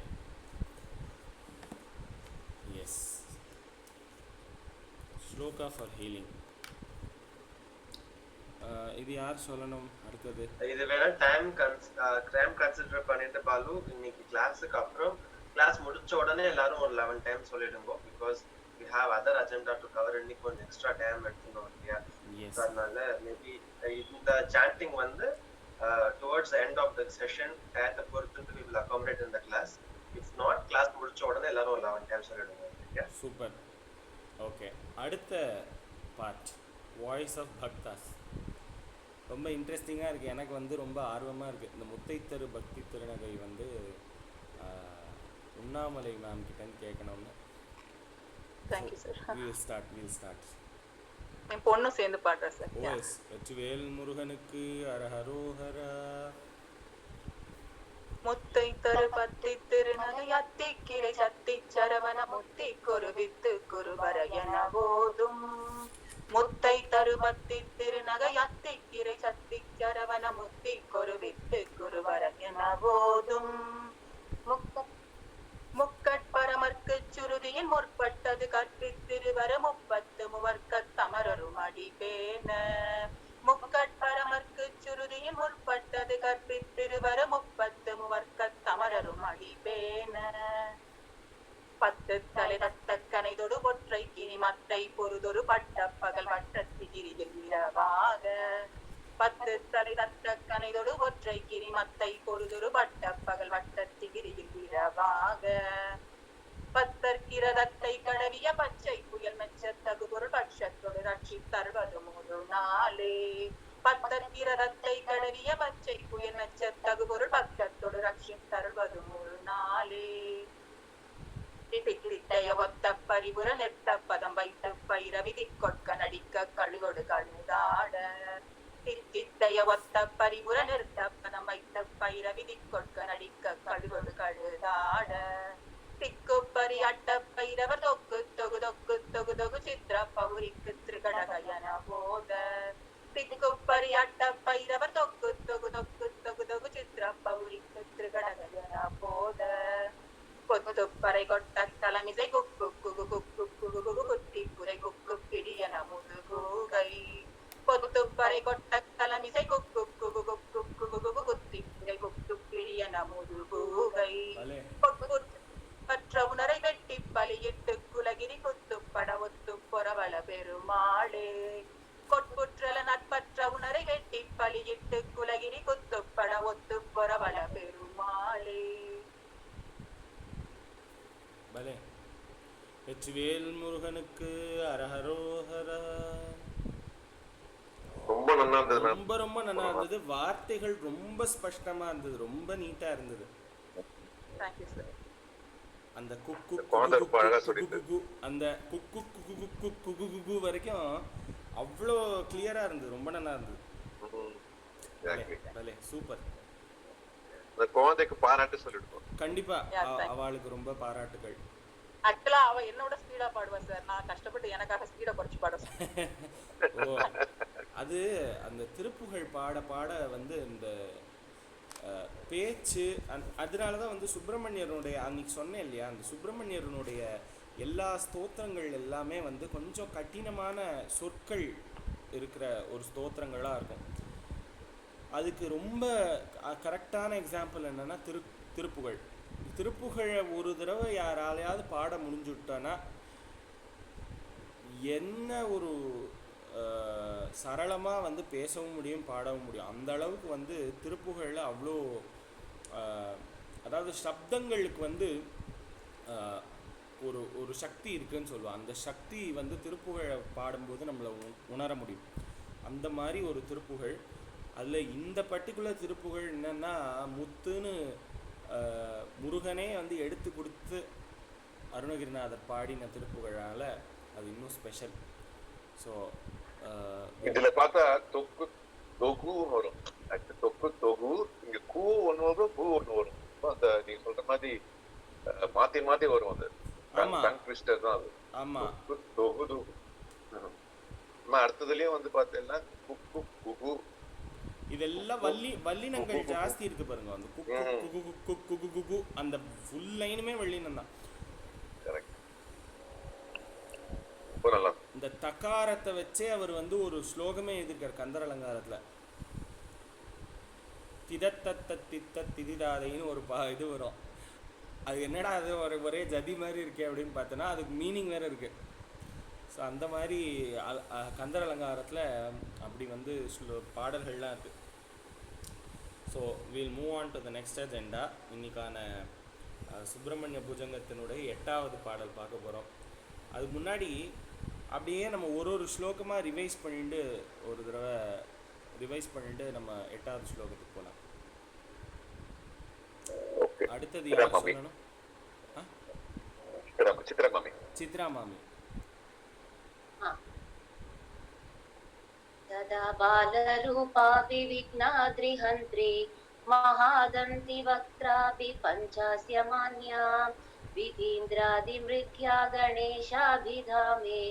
எஸ். Shloka for healing. இது யார் சொல்லணும் அடுத்தது? இது வேணா டைம் கன்சிடர் பண்ணிட்டு பாலு, இன்னைக்கு கிளாஸுக்கு அப்புறம் கிளாஸ் முடிச்ச உடனே எல்லாரும் ஒரு 11 டைம் சொல்லிடுங்க. Because we have other agenda to cover. இன்னைக்கு கொஞ்சம் எக்ஸ்ட்ரா டைம் எடுத்துக்கணும் இல்லையா? அதனால மேபி இந்த sanding towards the end of the session at the பொறுத்து we will accommodate in the class. If not, class முடிச்ச உடனே எல்லாரும் 11 டைம் சொல்லிடுங்க. Okay, super. ஓகே, அடுத்த பார்ட் வாய்ஸ் ஆஃப் பக்தாஸ் ரொம்ப இன்ட்ரெஸ்டிங்காக இருக்குது. எனக்கு ரொம்ப ஆர்வமாக இருக்குது. இந்த முத்தைத்தரு பக்தி திருநகை உண்ணாமலை மேம் கிட்டன்னு கேட்கணும்னு. Thank you sir. we'll start. என் பொண்ணு சேர்ந்து பாடுறா சார். ஓஎஸ். வெற்றிவேல் முருகனுக்கு அரஹரோஹரா. முத்தை தரு பத்தி திருநகை அத்தி கிளை சத்தி சரவண முத்தி குருவித்து குருவர என போதும். முத்தை தரு பத்தி திருநகை அத்தி கிளை சத்தி சரவண முத்தி குருவித்து குருவர என போதும். முக்கட்பரமர்க்கு சுருதியின் முற்பட்டது கற்பித்திருவர 30 முவர்க்கத் தமரரும் அடிபேன. முக்கட்பரமர்க்கு சுருதியின் முற்பட்டது கற்பித்திருவர 30 முவர்க்கத் தமரரும் அடிபேன. 10 தலை தட்ட கனைதொடு ஒற்றை கிரி மத்தை பொருதொரு பட்ட பகல் வட்டத்திகிரியில் இரவாக. 10 தலை தட்ட கனைதொடு ஒற்றை கிரி மத்தை பொருதொரு பட்ட பகல் வட்டத்திகிரியில் இரவாக. பத்தற்கிரதத்தை கடவிய பச்சை புயல் மெச்சத்தகு பொருள் பட்சத்தொடு ரட்சித்தருள்வதும் ஒரு நாளே. பத்தற்கிரதத்தை கடவிய பச்சை புயல் மெச்சத்தகு பொருள் பட்சத்தொடு ரட்சித்தருள்வதும் ஒரு நாளே. திட்டிய ஒத்த பரிபுர நெட்ட பதம் வைத்து பைரவிதி கொட்க நடிக்க கழுகொடு கழுதாட. திட்டிய ஒத்த பரிபுர நிறுத்த பதம் வைத்த பைரவிதி கொட்க நடிக்க கழுகொடு கழுதாட. திக்கு பரியாட்ட பைரவர் தொக்கு தொகு தொக்கு தொகு தொகு சித்திர பௌரிக்கு திருகடகயன போத. திக்கு பரியாட்ட பைரவர் தொக்கு தொகு தொக்கு தொகு தொகு சித்திர பௌரிக்கு திருகடகயன போத. கொத்து பறை கொட்ட தலைமிசை குக்கு குகு குக்கு குகு குகு குத்தி புரை குக்கு பிடியன முது கூகை. கொத்து பறை கொட்ட தலைமிசை குக்கு குகு குக்கு குகு குகு குத்தி புரை குக்கு பிடியன முது கூகை. பற்ற உணரை வெட்டி பலியிட்டு குலகிரி குத்து பட ஒத்து பொறவள பெருமாளே. கொட்புற்றல நட்பற்ற உணரை வெட்டி பலியிட்டு குலகிரி குத்து பட ஒத்து பொறவள பெருமாளே. பலே. வெற்றிவேல் முருகனுக்கு அரஹரோஹரா. ரொம்ப நல்லா இருந்தது மேம். ரொம்ப ரொம்ப நல்லா இருந்தது. வார்த்தைகள் ரொம்ப ஸ்பஷ்டமா இருந்தது, ரொம்ப நீட்டா இருந்தது. Thank you, sir. அந்த குக்கு குழந்தை ரொம்ப அழகா சொல்லிட்டு குகு அந்த குக்கு குகு குகு குகு வரைக்கும் அவ்வளோ கிளியரா இருந்தது, ரொம்ப நல்லா இருந்தது. பலே சூப்பர். அந்த குழந்தைக்கு பாராட்டு சொல்லிடுவோம். கண்டிப்பா அவளுக்கு ரொம்ப பாராட்டுகள். ஆக்சுவலா அவ என்னோட ஸ்பீடா பாடுவா சார். நான் கஷ்டப்பட்டு எனக்காக ஸ்பீடா குறைச்சு பாடுவேன். ஓ, அது அந்த திருப்புகழ் பாட பாட வந்து இந்த பேச்சு அதனால தான் வந்து சுப்பிரமணியருடைய அன்னைக்கு சொன்னேன் இல்லையா, அந்த சுப்பிரமணியருடைய எல்லா ஸ்தோத்திரங்கள் எல்லாமே வந்து கொஞ்சம் கடினமான சொற்கள் இருக்கிற ஒரு ஸ்தோத்திரங்களாக இருக்கும். அதுக்கு ரொம்ப கரெக்டான எக்ஸாம்பிள் என்னென்னா திருப்புகழ். திருப்புகழை ஒரு தடவை யாராலையாவது பாட முடிஞ்சுட்டோன்னா என்ன ஒரு சரளமாக வந்து பேசவும் முடியும், பாடவும் முடியும். அந்த அளவுக்கு வந்து திருப்புகழில் அவ்வளோ அதாவது சப்தங்களுக்கு வந்து ஒரு ஒரு சக்தி இருக்குதுன்னு சொல்லுவாள். அந்த சக்தி வந்து திருப்புகழை பாடும்போது நம்மளை உணர முடியும். அந்த மாதிரி ஒரு திருப்புகழ். அதில் இந்த பர்டிகுலர் திருப்புகழ் என்னென்னா முத்துன்னு முருகனே வந்து எடுத்து கொடுத்து அருணகிரிநாதர் பாடின திருப்புகழால் அது இன்னும் ஸ்பெஷல். ஸோ இதுல பார்த்தா தொக்கு தொகு வரும். தொக்கு தொகு இங்க கூ ஒன்று வரும், பூ ஒன்று வரும். அந்த நீங்க சொல்ற மாதிரி மாத்தி மாத்தி வரும். அது டங் ட்விஸ்டர் தான் அது. ஆமா, தொகு தொகு. அடுத்ததுலயும் வந்து பார்த்தீங்கன்னா குக்கு குகு. இதெல்லாம் வல்லினங்கள் ஜாஸ்தி இருக்கு பாருங்க. அந்த குக்கு குகு குகு குகு குகு அந்த ஃபுல் லைனுமே வல்லினம் தான். இந்த தக்காரத்தை வச்சே அவர் வந்து ஒரு ஸ்லோகமே எழுதியிருக்கார் கந்தர் அலங்காரத்தில். திதத்தத்த தித்த திதிதாதைன்னு ஒரு இது வரும். அது என்னடா அது ஒரே ஜதி மாதிரி இருக்கே அப்படின்னு பார்த்தோன்னா அதுக்கு மீனிங் வேறு இருக்குது. ஸோ அந்த மாதிரி கந்தர் அலங்காரத்தில் அப்படி வந்து பாடல்கள்லாம் இருக்குது. So wheel move on to the next agenda. இன்னைக்கான சுப்பிரமணிய புஜங்கத்தினுடைய 8வது பாடல் பார்க்க போகிறோம். அதுக்கு முன்னாடி அப்படியே நம்ம ஒரு ஸ்லோகமாக ரிவைஸ் பண்ணிட்டு ஒரு தடவை நம்ம 8வது ஸ்லோகத்துக்கு போகலாம். அடுத்தது யார் சொல்லணும்? சித்ரா மாமி. तदा बालरूपापि विघ्नाद्रिहन्त्री महादन्ति वक्त्रापि पञ्चास्यमान्या विधीन्द्रादिमृग्या गणेशाभिधामे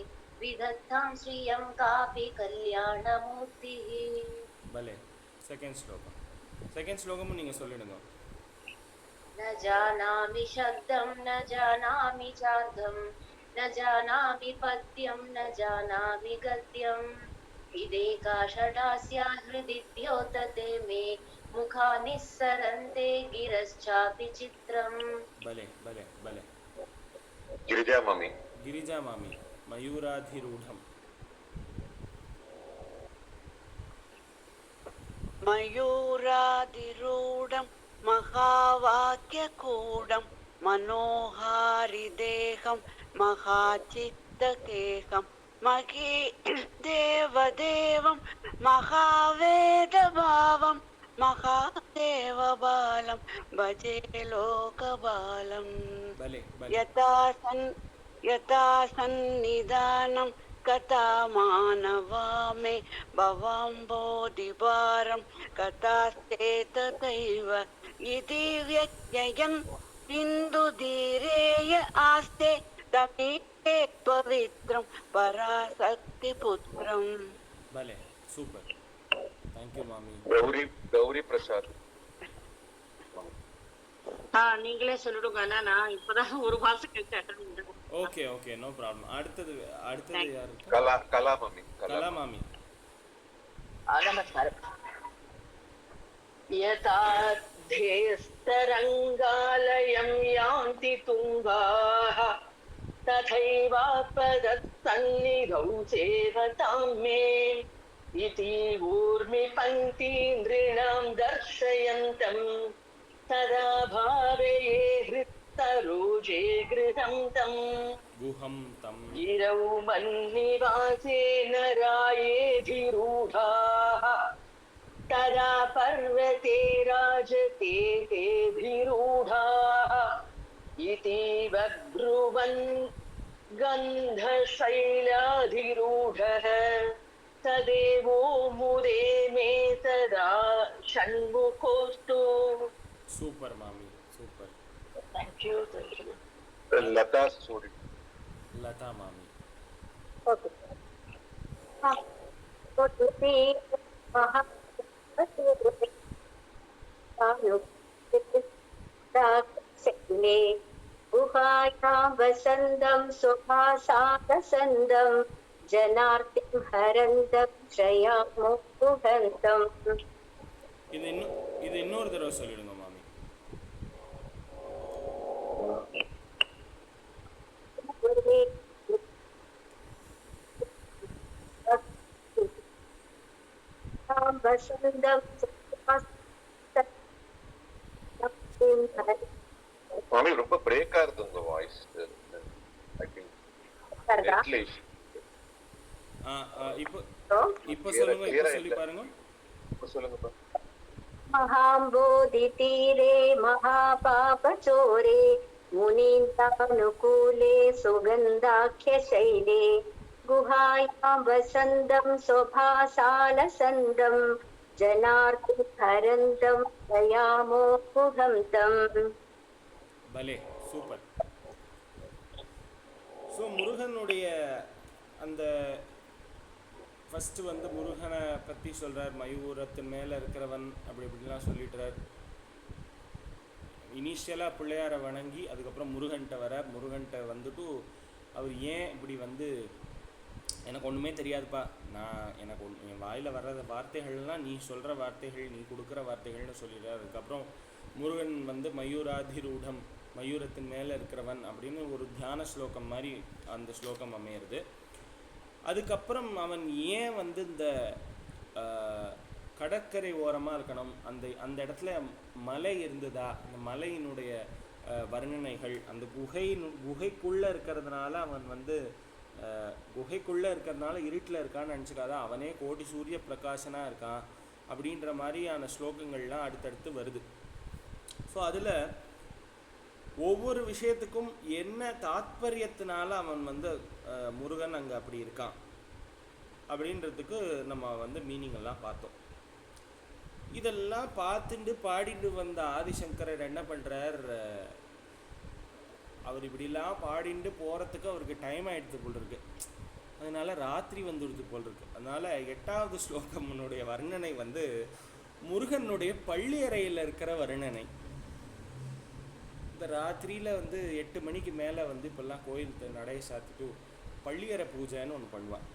विदत्तां श्रियं कापि कल्याणमूर्तिः. भले सेकंड श्लोकम நீங்க சொல்லிடுங்க. न जानामि शब्दं न जानामि चार्धं न जानामि पद्यं न जानामि गद्यम् इदेका षडास्या हृदि द्योतते मे मुखानि सरन्ते गिरश्चापि चित्रम्. भले भले भले. गिरिजा मामी मयूराधिरूढम्. मयूराधिरूढं महावाक्यकूढं मनोहारि देहं महाचित्तकेहं मही देवदेवं महावेदभावं महादेवबालं भजे लोकबालम् பலே பலே यथा सन्निधानं कथा मानवा मे भवाम्बोधिभारं कथास्ते तथैव इति व्यत्ययन् सिन्धुधीरेय आस्ते तमीते पवित्रं पराशक्तिपुत्रम् பலே சூப்பர். தேங்க்யூ மாமி. கௌரி பிரசாத். நீங்களே சொல்லிடுங்க. நான் இப்பதான் ஒரு மாசம் கழிச்சு அட்டன் பண்றேன். Okay okay, no problem. அடுத்தது யாரு? கலா மாமி. கலா மாமி. நமஸ்காரம். யதாத்யஸ்தரங்காலயம் யாந்தி துங்காः ததைவாபதசன்னிதௌ சேவதாம் மே இதி ஊர்மி பங்கீந்திரிணாம் தர்शयन्तम् तदा भावये हृत्सरोजे गृहं तम् गुहं तम् गिरौ मन्निवासे नरायेऽधिरूढाः तदा पर्वते राजते तेऽधिरूढाः इति बभ्रुवन् गन्धशैलाधिरूढः तदेवो मुदे मे तदा षण्मुखोऽस्तु. சூப்பர் மாமி, super. Thank you. Latha Suri. Latha மாமி. Okay. गुहायां वसन्तं सुभासादसन्दं जनार्तिं हरन्तं श्रयामो गुहन्तम्. இது இன்னொரு தடவை சொல்லிடுங்க மாமி. மாமி ரொம்ப பிரேக்கா இருக்கு உங்க வாய்ஸ். இப்போ சொல்லுங்க, இப்போ சொல்லி பாருங்க. சொல்லுங்க. महाम्बोधि तीरे महापापचोरे मुनीन्द्रानुकूले सुगन्धाख्य शैले गुहायां वसन्तं स्वभासालसन्दं जनार्ति हरन्तं दयामो गुहं तम्. பலே சூப்பர். ஸோ முருகனுடைய அந்த ஃபஸ்ட்டு வந்து முருகனை பற்றி சொல்கிறார். மயூரத்தின் மேலே இருக்கிறவன் அப்படி இப்படிலாம் சொல்லிட்டுறார். இனிஷியலாக பிள்ளையாரை வணங்கி அதுக்கப்புறம் முருகன்கிட்ட வந்துட்டு அவர் ஏன் இப்படி வந்து எனக்கு ஒன்றுமே தெரியாதுப்பா, எனக்கு என் வாயில் வர்ற வார்த்தைகள்லாம் நீ சொல்கிற வார்த்தைகள், நீ கொடுக்குற வார்த்தைகள்னு சொல்லிடுறார். அதுக்கப்புறம் முருகன் வந்து மயூராதிரூடம், மயூரத்தின் மேலே இருக்கிறவன் அப்படின்னு ஒரு தியான ஸ்லோகம் மாதிரி அந்த ஸ்லோகம் அமையிறது. அதுக்கப்புறம் அவன் ஏன் வந்து இந்த கடற்கரை ஓரமாக இருக்கணும், அந்த இடத்துல மலை இருந்ததா, அந்த மலையினுடைய வர்ணனைகள், அந்த குகைக்குள்ளே இருக்கிறதுனால அவன் வந்து குகைக்குள்ளே இருக்கிறதுனால இருட்டில் இருக்கான்னு நினச்சிக்காத, அவனே கோடி சூரிய பிரகாசனாக இருக்கான் அப்படின்ற மாதிரியான ஸ்லோகங்கள்லாம் அடுத்தடுத்து வருது. ஸோ அதில் ஒவ்வொரு விஷயத்துக்கும் என்ன தாத்பரியத்தினால அவன் வந்து முருகன் அங்கே அப்படி இருக்கான் அப்படின்றதுக்கு நம்ம வந்து மீனிங் எல்லாம் பார்த்தோம். இதெல்லாம் பார்த்துட்டு பாடிட்டு வந்த ஆதிசங்கரர் என்ன பண்ணுறார், அவர் இப்படிலாம் பாடிட்டு போகிறதுக்கு அவருக்கு டைம் ஆகிடுது போல் இருக்கு. அதனால ராத்திரி வந்துடுது போல் இருக்கு. அதனால் 8வது ஸ்லோகம்னுடைய வர்ணனை வந்து முருகனுடைய பள்ளியறையில் இருக்கிற வர்ணனை. இந்த ராத்திரியில் வந்து 8 மணிக்கு மேலே வந்து இப்போல்லாம் கோயில் நடைய சாத்திட்டு பள்ளியறை பூஜைன்னு ஒன்று பண்ணுவாள்.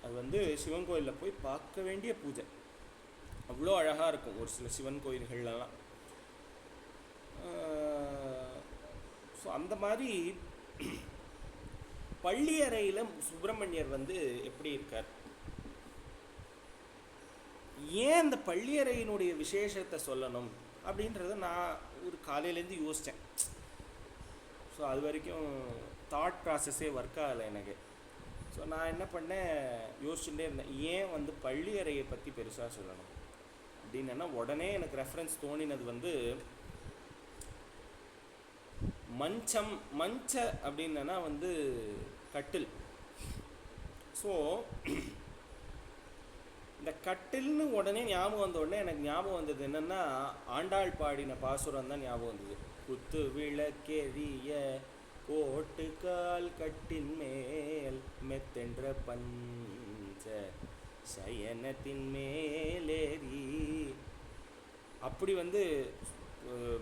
அது வந்து சிவன் கோயிலில் போய் பார்க்க வேண்டிய பூஜை. அவ்வளோ அழகாக இருக்கும் ஒரு சில சிவன் கோயில்கள்லாம். ஸோ அந்த மாதிரி பள்ளியறையில் சுப்பிரமணியர் வந்து எப்படி இருக்கார், ஏன் அந்த பள்ளியறையினுடைய விசேஷத்தை சொல்லணும் அப்படின்றத நான் ஒரு காலையிலேருந்து யோசித்தேன். ஸோ அது வரைக்கும் தாட் ப்ராசஸே ஒர்க் ஆகலை எனக்கு. ஸோ நான் என்ன பண்ணேன், யோசிச்சுட்டே இருந்தேன், ஏன் வந்து பள்ளி அறையை பற்றி பெருசாக சொல்லணும் அப்படின்னா, உடனே எனக்கு ரெஃபரன்ஸ் தோணினது வந்து மஞ்ச அப்படின்னா வந்து கட்டில். ஸோ இந்த கட்டில்னு உடனே ஞாபகம் வந்த உடனே எனக்கு ஞாபகம் வந்தது என்னென்னா, ஆண்டாள் பாடின பாசுரம் தான் ஞாபகம் வந்தது. குத்து விளக்கெரிய கோட்டுக்கால் கட்டின் மேல் மெத்தென்ற பஞ்ச சயனத்தின் மேலேறி, அப்படி வந்து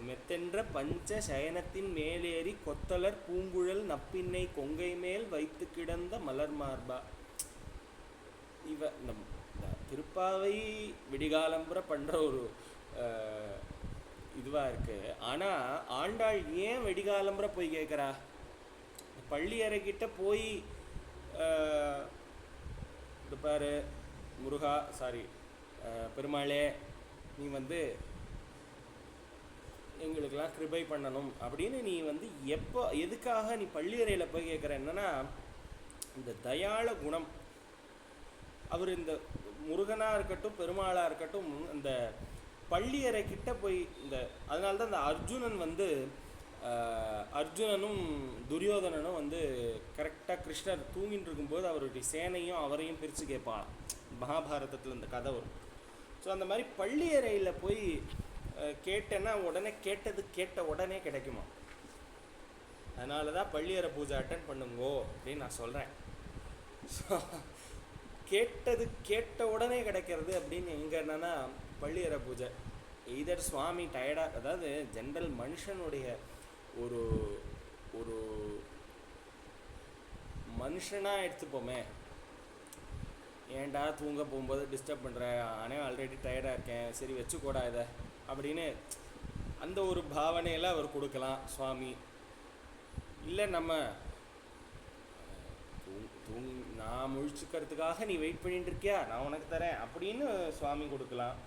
மெத்தென்ற பஞ்ச சயனத்தின் மேலேறி கொத்தலர் பூங்குழல் நப்பின்னை கொங்கை மேல் வைத்து கிடந்த மலர் மார்பா. இந்த திருப்பாவை விடிகாலம்புற பண்ணுற ஒரு இதுவாக இருக்குது. ஆனால் ஆண்டாள் ஏன் வெடிகாலம்புற போய் கேட்குறா? பள்ளி அறைக்கிட்ட போய் இது பாரு முருகா, சாரி பெருமாளே, நீ வந்து எங்களுக்கெல்லாம் கிருபை பண்ணணும் அப்படின்னு நீ வந்து எப்போ எதுக்காக நீ பள்ளி அறையில் போய் கேட்குற? என்னன்னா, இந்த தயாள குணம், அவர் இந்த முருகனாக இருக்கட்டும் பெருமாளாக இருக்கட்டும், இந்த பள்ளி அறைக்கிட்ட போய் அதனால தான் இந்த அர்ஜுனன் வந்து அர்ஜுனனும் துரியோதனனும் வந்து கரெக்டாக கிருஷ்ணர் தூங்கிட்டு இருக்கும்போது அவருடைய சேனையும் அவரையும் பிரித்து கேட்பான். மகாபாரதத்தில் இந்த கதை வரும். ஸோ அந்த மாதிரி பள்ளி அறையில் போய் கேட்டேன்னா உடனே கேட்ட உடனே கிடைக்குமா? அதனால தான் பள்ளி அறை பூஜை அட்டன் பண்ணுங்கோ அப்படின்னு நான் சொல்கிறேன். ஸோ கேட்ட உடனே கிடைக்கிறது அப்படின்னு எங்கே என்னன்னா பள்ளி அறை பூஜை. இதர் சுவாமி டயர்டாக, அதாவது ஜென்ரல் மனுஷனுடைய ஒரு ஒரு மனுஷனாக எடுத்துப்போமே, ஏன்டா தூங்க போகும்போது டிஸ்டர்ப் பண்ணுற, ஆனால் ஆல்ரெடி டயர்டாக இருக்கேன், சரி வச்சுக்கூடா இதை அப்படின்னு அந்த ஒரு பாவனையில் அவர் கொடுக்கலாம் சுவாமி. இல்லை நம்ம நான் முழிச்சுக்கிறதுக்காக நீ வெயிட் பண்ணிட்டு இருக்கியா, நான் உனக்கு தரேன் அப்படின்னு சுவாமி கொடுக்கலாம்.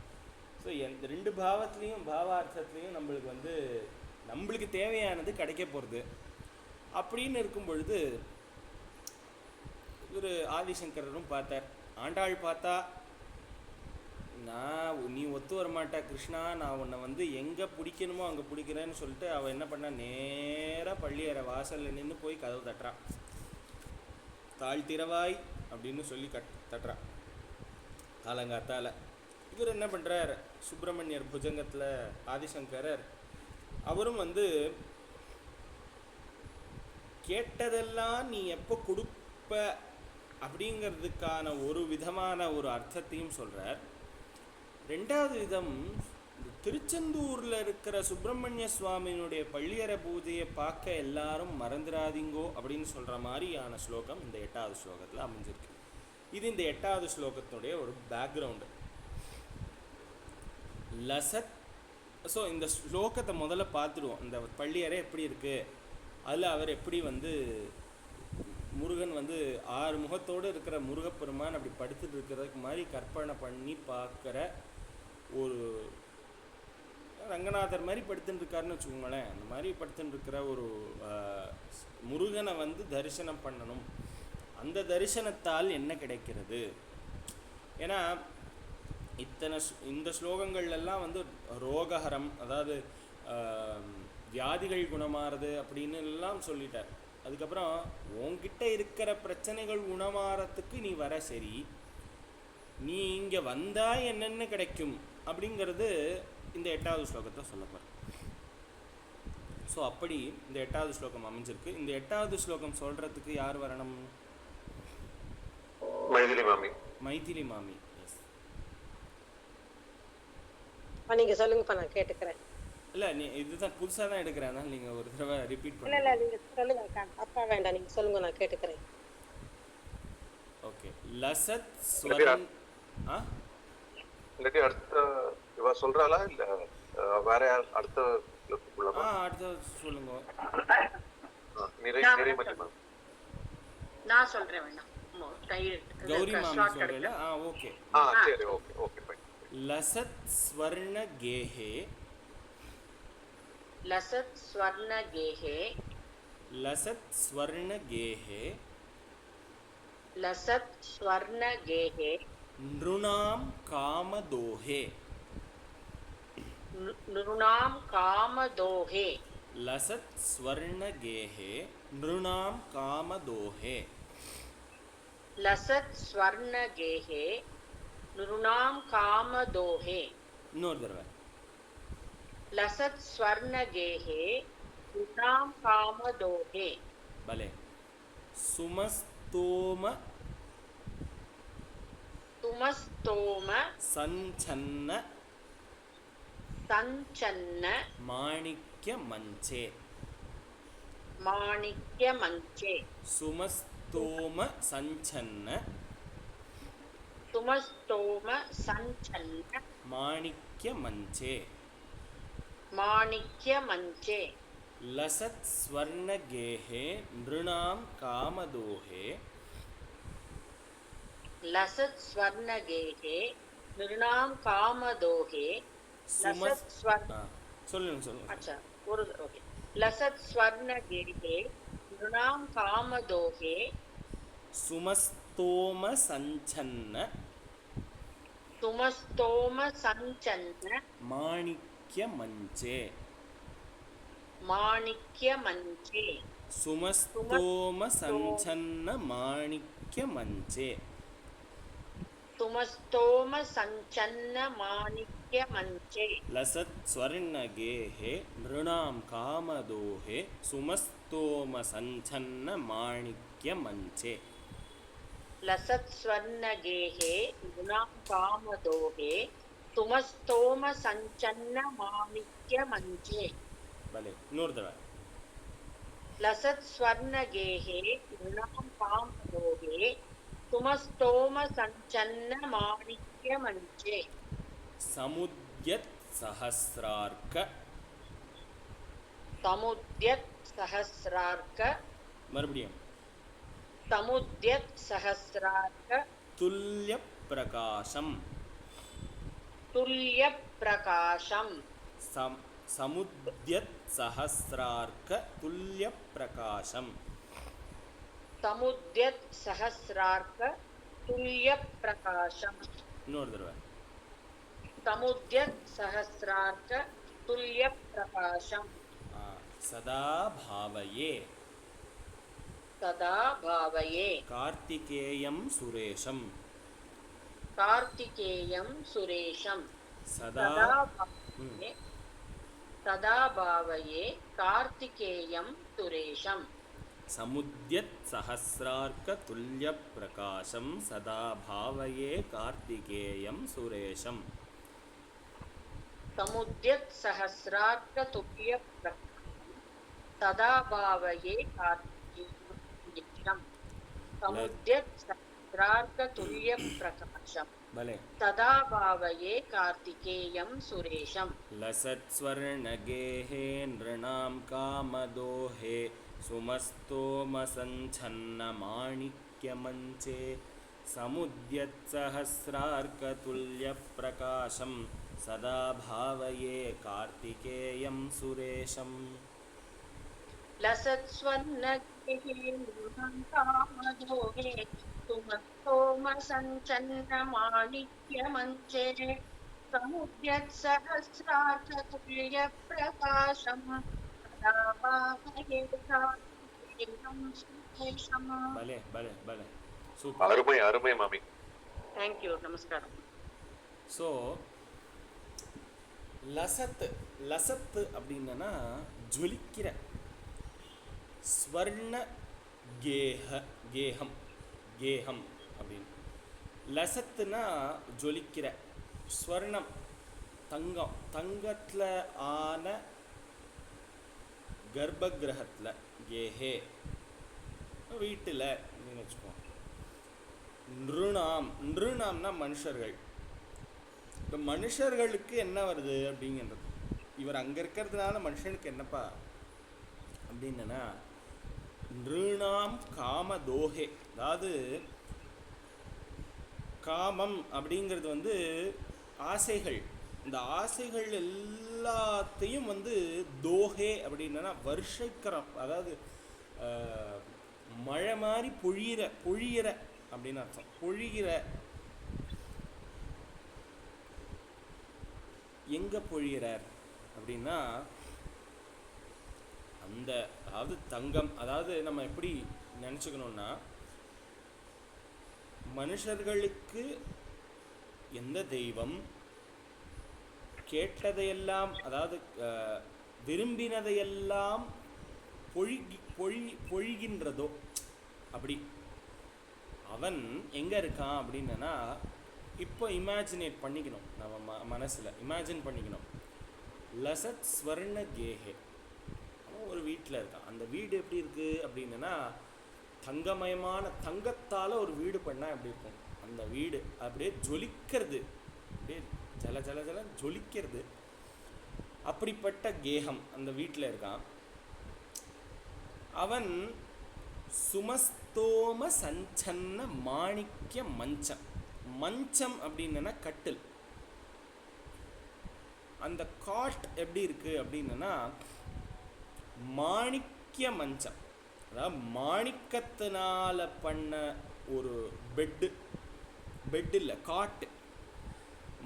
ஸோ எந்த ரெண்டு பாவத்துலேயும் பாவார்த்தத்துலேயும் நம்மளுக்கு தேவையானது கிடைக்க போகிறது. அப்படின்னு இருக்கும் பொழுது ஒரு ஆதிசங்கரரும் பார்த்தார். ஆண்டாள் பார்த்தா, நீ ஒத்து வரமாட்டா கிருஷ்ணா, நான் உன்னை வந்து எங்கே பிடிக்கணுமோ அங்கே பிடிக்கிறேன்னு சொல்லிட்டு அவள் என்ன பண்ணா, நேராக பள்ளி அறை வாசலில் நின்று போய் கதவு தட்டுறான். தாழ்த்திரவாய் அப்படின்னு சொல்லி தட்டுறான் காலங்காத்தால். இவர் என்ன பண்ணுறார், சுப்பிரமணியர் புஜங்கத்தில் ஆதிசங்கரர் அவரும் வந்து கேட்டதெல்லாம் நீ எப்போ கொடுப்ப அப்படிங்கிறதுக்கான ஒரு விதமான ஒரு அர்த்தத்தையும் சொல்கிறார். ரெண்டாவது விதம், இந்த திருச்செந்தூரில் இருக்கிற சுப்பிரமணிய சுவாமியினுடைய பள்ளியறை பூஜையை பார்க்க எல்லாரும் மறந்துடாதீங்கோ அப்படின்னு சொல்கிற மாதிரியான ஸ்லோகம் இந்த 8வது ஸ்லோகத்தில் அமைஞ்சிருக்கு. இது இந்த 8வது ஸ்லோகத்தினுடைய ஒரு பேக்ரவுண்டு. லசத். ஸோ இந்த ஸ்லோகத்தை முதல்ல பார்த்துடுவோம். இந்த பள்ளியறை எப்படி இருக்குது, அதில் அவர் எப்படி வந்து முருகன் வந்து 6 முகத்தோடு இருக்கிற முருகப்பெருமான் அப்படி படுத்துட்டு இருக்கிறதுக்கு மாதிரி கற்பனை பண்ணி பார்க்குற ஒரு ரங்கநாதர் மாதிரி படுத்துட்டு இருக்காருன்னு வச்சுக்கோங்களேன். அந்த மாதிரி படுத்துட்டு இருக்கிற ஒரு முருகனை வந்து தரிசனம் பண்ணணும். அந்த தரிசனத்தால் என்ன கிடைக்கிறது? ஏன்னா இந்த ஸ்லோகங்கள்லாம் வந்து ரோகஹரம், அதாவது வியாதிகள் குணமாறுது அப்படின்னு எல்லாம் சொல்லிட்டார். அதுக்கப்புறம் உன்கிட்ட இருக்கிற பிரச்சனைகள் குணமாறத்துக்கு நீ வர, சரி நீ இங்கே வந்தால் என்னென்ன கிடைக்கும் அப்படிங்கிறது இந்த 8வது ஸ்லோகத்தை சொல்ல போகிறேன். ஸோ அப்படி இந்த 8வது ஸ்லோகம் அமைஞ்சிருக்கு. இந்த 8வது ஸ்லோகம் சொல்கிறதுக்கு யார் வரணும்? மைதிலி மாமி. எஸ், நீங்க சொல்லுங்கப்பா, நான் கேட்டுக்கிறேன். இல்லை நீ இதுதான் புதுசாக தான் எடுக்கிறேன், அதனால் நீங்கள் ஒரு தடவை ரிப்பீட் பண்ணுங்க. இல்லை நீங்க சொல்லுங்க அப்பா, வேண்டாம் நீங்க சொல்லுங்க, நான் கேட்டுக்கிறேன். ஓகே. லசத் ஸ்வரன். இல்லாட்டி அடுத்த இவ சொல்றாளா இல்ல வேற யார் அடுத்த சொல்லுங்க. நான் சொல்றேன், வேண்டாம் கௌரி மாமி சொல்றேல. ஓகே சரி, ஓகே ஓகே ஃபைன். லசத் ஸ்வர்ண கேஹே. லசத் ஸ்வர்ண கேஹே. லசத் ஸ்வர்ண கேஹே லசத் ஸ்வர்ண கேஹே நிருணாம் காமதோஹே. நிருணாம் காமதோஹே. லசத் ஸ்வர்ண கேஹே நிருணாம் காமதோஹே. லசத் ஸ்வர்ண கேஹே நிருணாம் காமதோஹே. இன்னொரு தடவை. லசத் ஸ்வர்ண கேஹே நிருணாம் காமதோஹே. பலே. சுமஸ்தோம சுமஸ்தோம சஞ்சன்ன சஞ்சன்ன மாணிக்ய மஞ்சே. மாணிக்ய மஞ்சே. சுமஸ்தோம சஞ்சன்ன சுமஸ்தோம சஞ்சன்ன மாணிக்ய மஞ்சே. மாணிக்ய மஞ்சே. லசத் ஸ்வர்ண கேஹே நிருணாம் காமதோஹே. லசத் ஸ்வர்ண கேஹே நிருணாம் காமதோஹே. லசத் ஸ்வர்ண சொல்லுங்க. अच्छा ஒரு ஓகே. லசத் ஸ்வர்ண கேஹே நிருணாம் காமதோஹே. சுமஸ்தோம சஞ்சன்ன சுமஸ்தோம சஞ்சன்ன மாணிக்ய மஞ்சே. மாணிக்ய மஞ்சே. சுமஸ்தோம சஞ்சன்ன மாணிக்ய மஞ்சே. சுமஸ்தோம சஞ்சன்ன மாணிக்ய மஞ்சே. லசத் ஸ்வர்ண கேஹே நிருணாம் காமதோஹே சுமஸ்தோம சஞ்சன்ன மாணிக்ய மஞ்சே. லசத் ஸ்வர்ண கேஹே நிருணாம் காமதோஹே சுமஸ்தோம சஞ்சன்ன மாணிக்ய மஞ்சே. பலே. இன்னொரு தடவை. லசத் ஸ்வர்ண கேஹே நிருணாம் காமதோஹே சுமஸ்தோம சஞ்சன்ன மாணிக்ய மஞ்சே. சமுத்யத் சஹஸ்ரார்க்க. சமுத்யத் சஹஸ்ரார்க்க. மறுபடியும். சமுத்யத் சஹஸ்ரார்க்க. துல்ய பிரகாசம். துல்ய பிரகாசம். சமுத்யத் சஹஸ்ரார்க்க துல்ய பிரகாசம். சமுத்யத் சஹஸ்ரார்க்க துல்ய பிரகாசம். இன்னொரு தடவை. சமுத்யத் சஹஸ்ரார்க்க துல்ய பிரகாசம். சதா பாவயே. சதா பாவயே. கார்த்திகேயம் சுரேஷம். கார்த்திகேயம் சுரேஷம். சதா பாவயே. சதா பாவயே கார்த்திகேயம் சுரேஷம். சமுத்யத் சஹஸ்ரார்க்க துல்ய பிரகாசம் சதா பாவயே கார்த்திகேயம் சுரேஷம். சமுத்யத் சஹஸ்ரார்க்க துல்ய பிரகாசம் சதா பாவயே கார்த்திகேயம் சுரேஷம். சமுத்யத் சஹஸ்ரார்க்க துல்ய பிரகாசம் பலே. சதா பாவயே கார்த்திகேயம் சுரேஷம். லசத் ஸ்வர்ண கேஹே நிருணாம் காமதோஹே சுமஸ்தோம சஞ்சன்ன மாணிக்ய மஞ்சே. சமுத்யத் சஹஸ்ரார்க்க துல்ய பிரகாசம் சதா பாவயே கார்த்திகேயம் சுரேஷம். லசத் ஸ்வர்ண கேஹே நிருணாம் காமதோஹே சுமஸ்தோம சஞ்சன்ன மாணிக்ய மஞ்சே. சமுத்யத் சஹஸ்ரார்க்க துல்ய பிரகாசம் சதா பாவயே கார்த்திகேயம் சுரேஷம். பலே பலே பலே. சூப்பர். அருமை அருமை மாமி. தேங்க்யூ. நமஸ்காரம். ஸோ லசத்து லசத்து அப்படின்னா ஜொலிக்கிற. ஸ்வர்ண கேகம் கேகம் அப்படின்னு. லசத்துனா ஜொலிக்கிற. ஸ்வர்ணம் தங்கம். தங்கத்தில் ஆன கர்ப்பகிரகத்தில் கேஹே வீட்டில் அப்படின்னு வச்சுக்கோம். நிருணாம் நிருணாம்னா மனுஷர்கள். இப்போ மனுஷர்களுக்கு என்ன வருது அப்படிங்கிறது. இவர் அங்கே இருக்கிறதுனால மனுஷனுக்கு என்னப்பா அப்படின்னா நிருணாம் காமதோஹே. அதாவது காமம் அப்படிங்கிறது வந்து ஆசைகள். இந்த ஆசைகள் எல்லாத்தையும் வந்து தோஹே அப்படின்னா வருஷிக்கிறோம். அதாவது மழை மாதிரி பொழியிற அப்படின்னு அர்த்தம். பொழிகிற, எங்கே பொழிகிறார் அப்படின்னா அந்த, அதாவது தங்கம், அதாவது நம்ம எப்படி நினச்சிக்கணும்னா, மனுஷர்களுக்கு எந்த தெய்வம் கேட்டதையெல்லாம், அதாவது விரும்பினதையெல்லாம் பொழிகின்றதோ அப்படி அவன் எங்கே இருக்கான் அப்படின்னா, இப்போ இமேஜினேட் பண்ணிக்கணும், நம்ம மனசில் இமேஜின் பண்ணிக்கணும். லசத் ஸ்வர்ண கேஹே, அவன் ஒரு வீட்டில் இருக்கான். அந்த வீடு எப்படி இருக்குது அப்படின்னா, தங்கமயமான, தங்கத்தால் ஒரு வீடு பண்ணால் எப்படி இருக்கும், அந்த வீடு அப்படியே ஜொலிக்கிறது, அப்படியே ஜல ஜல ஜல ஜொலிக்கிறது. அப்படிப்பட்ட கேகம் அந்த வீட்டில் இருக்கான். அவன் சுமஸ்தோம சஞ்சன்ன மாணிக்க மஞ்சம். மஞ்சம் அப்படின்னா கட்டில். அந்த காட் எப்படி இருக்கு அப்படின்னா மாணிக்க மஞ்சம், அதாவது மாணிக்கத்தினால பண்ண ஒரு பெட்டு இல்லை, காட்டு.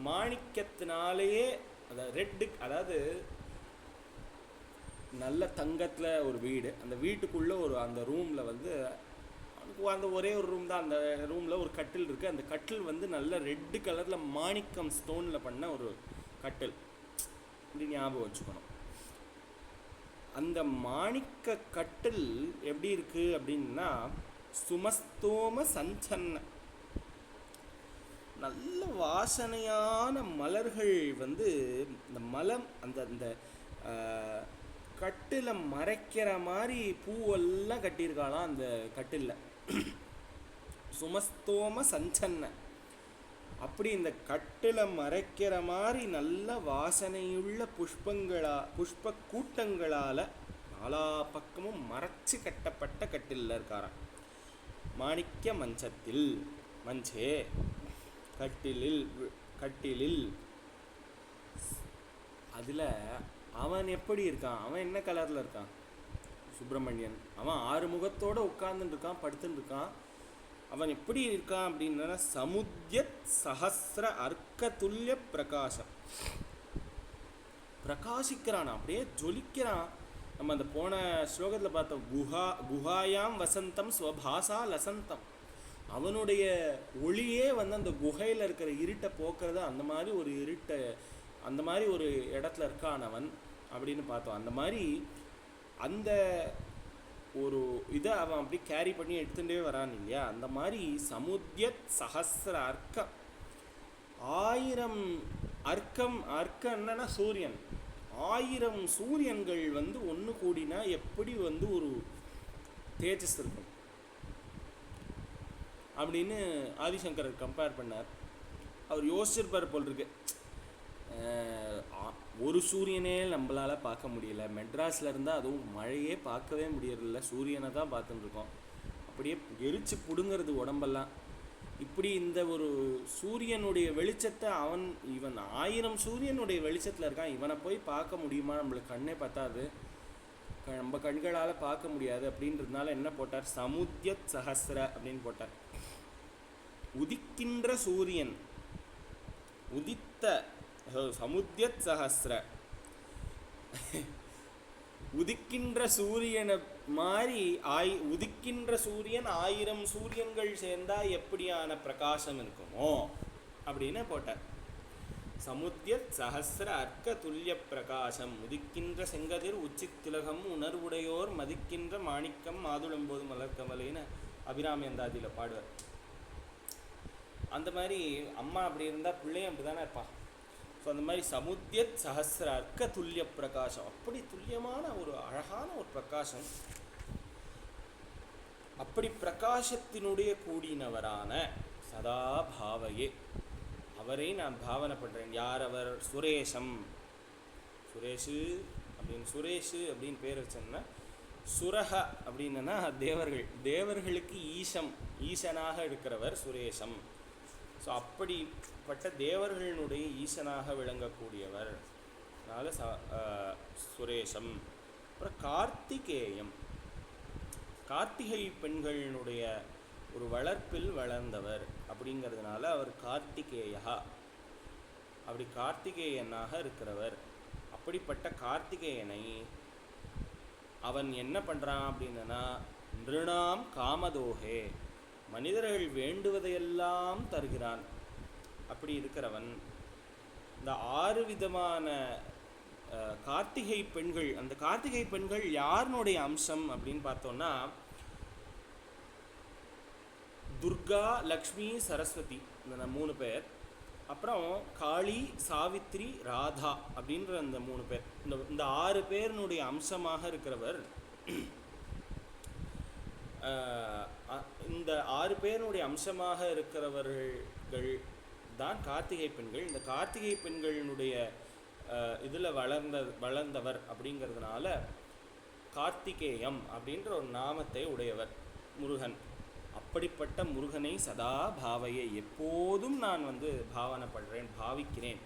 மாணிக்கத்தினாலேயே, அதாவது ரெட்டு, அதாவது நல்ல தங்கத்தில் ஒரு வீடு. அந்த வீட்டுக்குள்ளே ஒரு, அந்த ரூமில் வந்து அந்த ஒரே ஒரு ரூம் தான், அந்த ரூமில் ஒரு கட்டில் இருக்குது. அந்த கட்டில் வந்து நல்ல ரெட்டு கலரில் மாணிக்கம் ஸ்டோனில் பண்ண ஒரு கட்டில். இப்படி ஞாபகம் வச்சுக்கணும். அந்த மாணிக்க கட்டில் எப்படி இருக்குது அப்படின்னா சுமஸ்தோம சஞ்சன்ன, நல்ல வாசனையான மலர்கள் வந்து இந்த மலம், அந்த கட்டில மறைக்கிற மாதிரி பூவெல்லாம் கட்டியிருக்காளாம் அந்த கட்டிலில். சுமஸ்தோம சஞ்சன்ன, அப்படி இந்த கட்டில மறைக்கிற மாதிரி நல்ல வாசனையுள்ள புஷ்ப கூட்டங்களால் நாலா பக்கமும் மறைச்சு கட்டப்பட்ட கட்டிலில் இருக்காராம். மாணிக்க மஞ்சத்தில், மஞ்சே கட்டிலில் அதில் அவன் எப்படி இருக்கான், அவன் என்ன கலரில் இருக்கான், சுப்பிரமணியன். அவன் 6 முகத்தோடு உட்கார்ந்துட்டு இருக்கான், படுத்துட்டு இருக்கான். அவன் எப்படி இருக்கான் அப்படின்னா சமுத்யத் சஹஸ்ர அர்க்கதுல்ய பிரகாசம், பிரகாசிக்கிறான், அப்படியே ஜொலிக்கிறான். நம்ம அந்த போன ஸ்லோகத்தில் பார்த்தோம், குஹாயாம் வசந்தம் ஸ்வபாசா லசந்தம். அவனுடைய ஒளியே வந்து அந்த குகையில் இருக்கிற இருட்டை போக்குறது. அந்த மாதிரி ஒரு இருட்டை, அந்த மாதிரி ஒரு இடத்துல இருக்கான் அவன் அப்படின்னு பார்த்தோம். அந்த மாதிரி அந்த ஒரு இதை அவன் அப்படி கேரி பண்ணி எடுத்துகிட்டே வரான் இல்லையா. அந்த மாதிரி சமுத்யத் சஹஸ்ர அர்க்கம், 1000 அர்க்கம். அர்க்கம் என்னன்னா சூரியன். 1000 சூரியன்கள் வந்து ஒன்று கூடினா எப்படி வந்து ஒரு தேஜஸ் இருக்கும் அப்படின்னு ஆதிசங்கரர் கம்பேர் பண்ணார். அவர் யோசிச்சிருப்பார் போல் இருக்கு. ஒரு சூரியனே நம்மளால் பார்க்க முடியல, மெட்ராஸில் இருந்தால் அதுவும் மழையே பார்க்கவே முடியறதில்ல, சூரியனை தான் பார்த்துட்டுருக்கோம். அப்படியே எரிச்சு பிடுங்கிறது உடம்பெல்லாம். இப்படி இந்த ஒரு சூரியனுடைய வெளிச்சத்தை இவன் 1000 சூரியனுடைய வெளிச்சத்தில் இருக்கான். இவனை போய் பார்க்க முடியுமா, நம்மளுக்கு கண்ணே பத்தாது, நம்ம கண்களால் பார்க்க முடியாது. அப்படின்றதுனால என்ன போட்டார், சமுத்யத் சஹஸ்ர அப்படின்னு போட்டார். உதிக்கின்ற சூரியன், உதித்த சமுத்யத் சஹஸ்ர, உதிக்கின்ற சூரியனை மாதிரி உதிக்கின்ற சூரியன் 1000 சூரியன்கள் சேர்ந்தா எப்படியான பிரகாசம் இருக்குமோ அப்படின்னு போட்டார். சமுத்யத் சஹஸ்ர அர்க்க துல்லிய பிரகாசம், உதிக்கின்ற செங்கதிர் உச்சித்திலகம் உணர்வுடையோர் மதிக்கின்ற மாணிக்கம் மாதுளம்போது மலர்கமலைன்னு அபிராமி அந்தாதியில் பாடுவார். அந்த மாதிரி அம்மா அப்படி இருந்தால் பிள்ளையும் அப்படி தானே இருப்பான். ஸோ அந்த மாதிரி சமுத்யத் சஹஸ்ர அர்க்க துல்லிய பிரகாசம், அப்படி துல்லியமான ஒரு அழகான ஒரு பிரகாசம். அப்படி பிரகாசத்தினுடைய கூடினவரான சதா பாவையே, அவரை நான் பாவனை பண்ணுறேன். யார் அவர், சுரேஷம். சுரேஷு அப்படின்னு பேர் வச்சோம்னா, சுரஹ அப்படின்னா தேவர்களுக்கு ஈசனாக இருக்கிறவர் சுரேஷம். ஸோ அப்படிப்பட்ட தேவர்களுடைய ஈசனாக விளங்கக்கூடியவர், அதனால் சுரேஷம். அப்புறம் கார்த்திகேயம். கார்த்திகை பெண்களினுடைய ஒரு வளர்ப்பில் வளர்ந்தவர் அப்படிங்கிறதுனால அவர் கார்த்திகேயா, அப்படி கார்த்திகேயனாக இருக்கிறவர். அப்படிப்பட்ட கார்த்திகேயனை அவன் என்ன பண்ணுறான் அப்படின்னா, நிருணாம் காமதோகே, மனிதர்கள் வேண்டுவதையெல்லாம் தருகிறான். அப்படி இருக்கிறவன் இந்த 6 விதமான கார்த்திகை பெண்கள். அந்த கார்த்திகை பெண்கள் யாருனுடைய அம்சம் அப்படின்னு பார்த்தோம்னா, துர்கா, லக்ஷ்மி, சரஸ்வதி, இந்த 3 பேர். அப்புறம் காளி, சாவித்ரி, ராதா அப்படின்ற அந்த 3 பேர். இந்த 6 பேரினுடைய அம்சமாக இருக்கிறவர். இந்த 6 பேருடைய அம்சமாக இருக்கிறவர்கள் தான் கார்த்திகை பெண்கள். இந்த கார்த்திகை பெண்களினுடைய இதில் வளர்ந்தவர் அப்படிங்கிறதுனால கார்த்திகேயம் அப்படின்ற ஒரு நாமத்தை உடையவர் முருகன். அப்படிப்பட்ட முருகனை சதா பாவையை, எப்போதும் நான் பாவனை பண்ணுறேன், பாவிக்கிறேன்,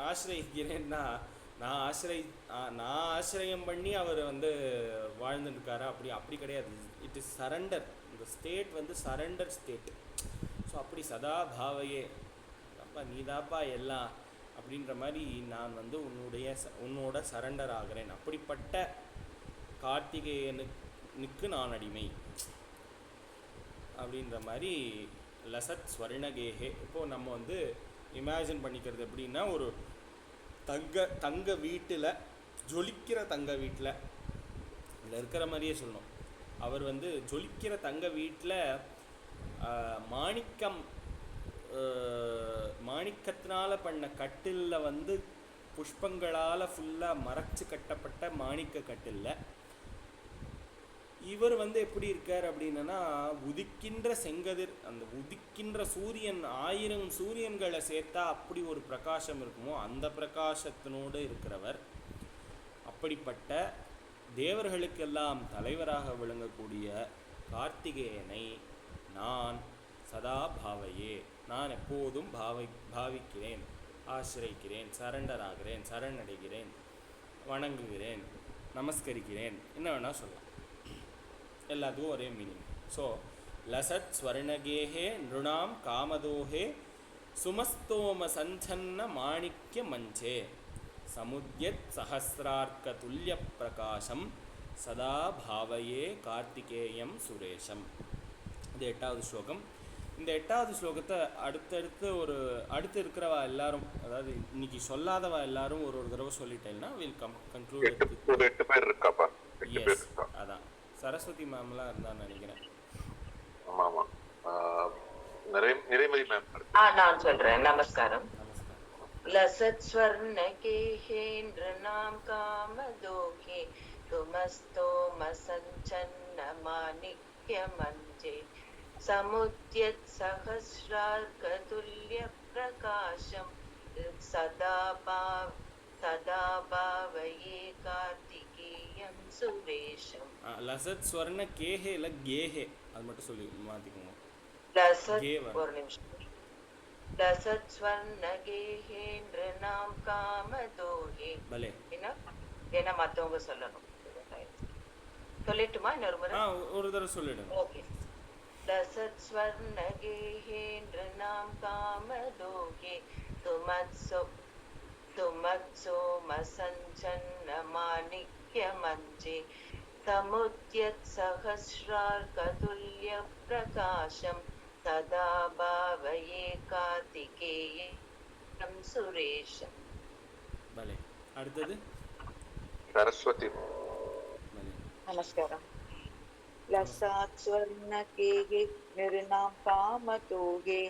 ஆசிரயிக்கிறேன்னா நான் ஆசிரியம் பண்ணி அவர் வாழ்ந்துருக்காரா? அப்படி கிடையாது. It is surrender. இந்த ஸ்டேட் சரண்டர் ஸ்டேட். ஸோ அப்படி சதா பாவையே, அப்பா நீதாப்பா எல்லாம் அப்படின்ற மாதிரி நான் உன்னோட சரண்டர் ஆகிறேன். அப்படிப்பட்ட கார்த்திகேயனுக்கு நான் அடிமை அப்படின்ற மாதிரி லசத் ஸ்வர்ணகேஹே. இப்போது நம்ம இமேஜின் பண்ணிக்கிறது எப்படின்னா, ஒரு தங்க வீட்டில், ஜொலிக்கிற தங்க வீட்டில் இதில் இருக்கிற மாதிரியே சொல்லணும். அவர் ஜொலிக்கிற தங்க வீட்டில் மாணிக்கத்தினால பண்ண கட்டிலில் புஷ்பங்களால் ஃபுல்லாக மறைச்சு கட்டப்பட்ட மாணிக்க கட்டிலில் இவர் எப்படி இருக்கார் அப்படின்னா, உதிக்கின்ற செங்கதிர், அந்த உதிக்கின்ற சூரியன் 1000 சூரியன்களை சேர்த்தா அப்படி ஒரு பிரகாசம் இருக்குமோ அந்த பிரகாசத்தினோடு இருக்கிறவர். அப்படிப்பட்ட தேவர்களுக்கெல்லாம் தலைவராக விளங்கக்கூடிய கார்த்திகேயனை நான் சதா பாவையே, நான் எப்போதும் பாவிக்கிறேன், ஆசிரிக்கிறேன், சரண்டர் ஆகிறேன், சரணடைகிறேன், வணங்குகிறேன், நமஸ்கரிக்கிறேன், என்ன வேணால் சொல்லலாம். எல்லாத்துக்கும் ஒரே மீனிங். ஸோ லசத் ஸ்வர்ணகேஹே நிருணாம் காமதோஹே சுமஸ்தோம சஞ்சன்ன மாணிக்ய மஞ்சே சமுத்யத் சஹஸ்ரார்க்க துல்லிய பிரகாசம் சதா பாவையே கார்த்திகேயம் சுரேஷம். இது 8வது ஸ்லோகம். இந்த 8வது ஸ்லோகத்தை அடுத்து இருக்கிறவா எல்லாரும், அதாவது இன்னைக்கு சொல்லாதவா எல்லாரும் ஒரு தடவை சொல்லிட்டேன்னா வில் கன்க்ளூட். 8 பேர் இருக்காப்பா. எஸ், அதான் சரஸ்வதி மேம்லாம் இருந்தான்னு நினைக்கிறேன். ஆமா நிறைமதி மேம். நான் சொல்றேன். நமஸ்காரம். லசத் ஸ்வர்ணகேஹேந்திரநாம் காமதோகே துமஸ்தோம சஞ்சன்ன மாணிக்ய மஞ்சே சமுத்யத் சஹஸ்ரார்கதுல்ய பிரகாசம் சதா பாவயே கார்த்திகேயம் சுரேஷம். லசத் ஸ்வர்ண கேஹே இல்ல கேஹே, அது மட்டும் சொல்லி மாத்திக்கோங்க. லசத், ஒரு நிமிஷம். லசத் ஸ்வர்ண கேஹேந்திரநாம் காமதோஹே. பலே, ஏன்னா மத்தவங்க சொல்லணும். சொல்லட்டுமா இன்னொரு முறை? ஒரு தடவை சொல்லிடுங்க. ஓகே. லசத் ஸ்வர்ண கேஹேந்திரநாம் காமதோஹே துமத்சோம சஞ்சன்ன மாணிக்ய மஞ்சே சமுத்யத் சஹஸ்ரார்கதுல்ய பிரகாசம் சதா பாவயே கார்த்திகேயம் சுரேஷம். பலே. அடுத்தது சரஸ்வதி. நமஸ்காரம். லசாத் ஸ்வர்ணகேஹே நிருணாம் காமதோஹே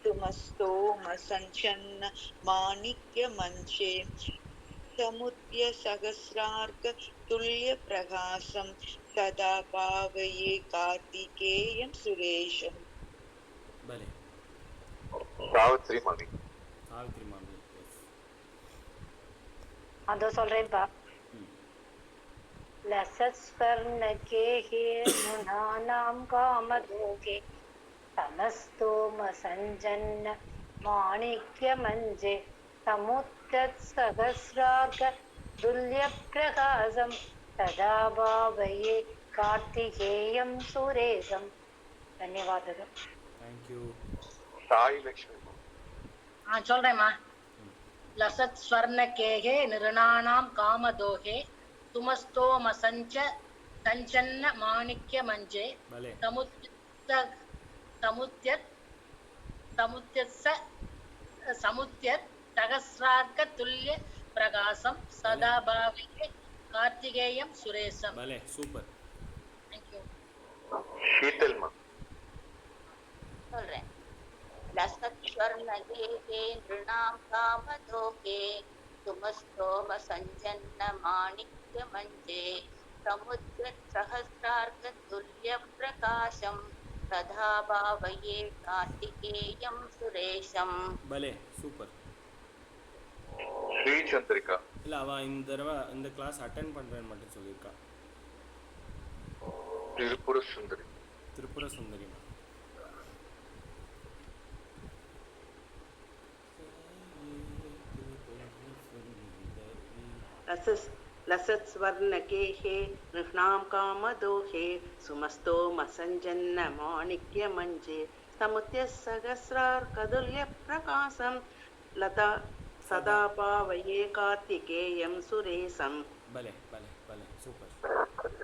துமஸ்தோம சஞ்சன்ன மாணிக்ய மஞ்சே சமுத்ய சகஸ்ரார்க்க துல்லிய பிரகாசம் சதா பாவயே கார்த்திகேயம் சுரேஷம். பலே. சாவித்ரி மாமி. சாவித்ரி மாமி. அதோ சொல்றேன்ப்பா. லசஸ்வர்ணகேஹே நுணானாம் காமதோகே தமஸ்தோம சஞ்சன்ன மாணிக்ய மஞ்சே சமுத்யத் சஹஸ்ரார்க்க துல்லிய பிரகாசம் तदा भावये कार्तिकेयं सुरेशं धन्यवादः தேங்க்யூ. சாய் லட்சுமி. சொல்றேம்மா. லசத் ஸ்வர்ணகேகே நிருணானாம் காமதோகே துமஸ்தோமசஞ்ச சஞ்சன்ன மாணிக்ய மஞ்சே பலே சமுத்யத் சமுத்யத் சகஸ்ரார்க்க துல்லிய பிரகாசம் சதா பாவிகே கார்த்திகேயம் சுரேசம். பலே சூப்பர். தேங்க்யூ. ஷீதல்மா. சொல்றேன். லசத் ஸ்வர்ணகேகே நிருணாம் காமதோகே துமஸ்தோம சஞ்சன்ன மாணிக்ய மஞ்சே சமுத்யத் சஹஸ்ரார்க்க துல்லிய பிரகாசம் ததா பாவயே கார்த்திகேயம் சுரேஷம். பலே சூப்பர். ஸ்ரீ சந்திரிகா. இல்லை அவள் இந்த தடவை இந்த கிளாஸ் அட்டென்ட் பண்ணுறேன்னு மட்டும் சொல்லியிருக்கா. திரிபுர சுந்தரி. திரிபுர சுந்தரிமா. लसत् स्वर्णकेहे नृह्णां कामदोहे सुमस्तोमसञ्जन्न माणिक्यमञ्जे समुद्यः सहस्रार्कदुल्यप्रकाशं लता सदा पावये कार्तिकेयं सुरेशं. பலே பலே பலே சூப்பர்.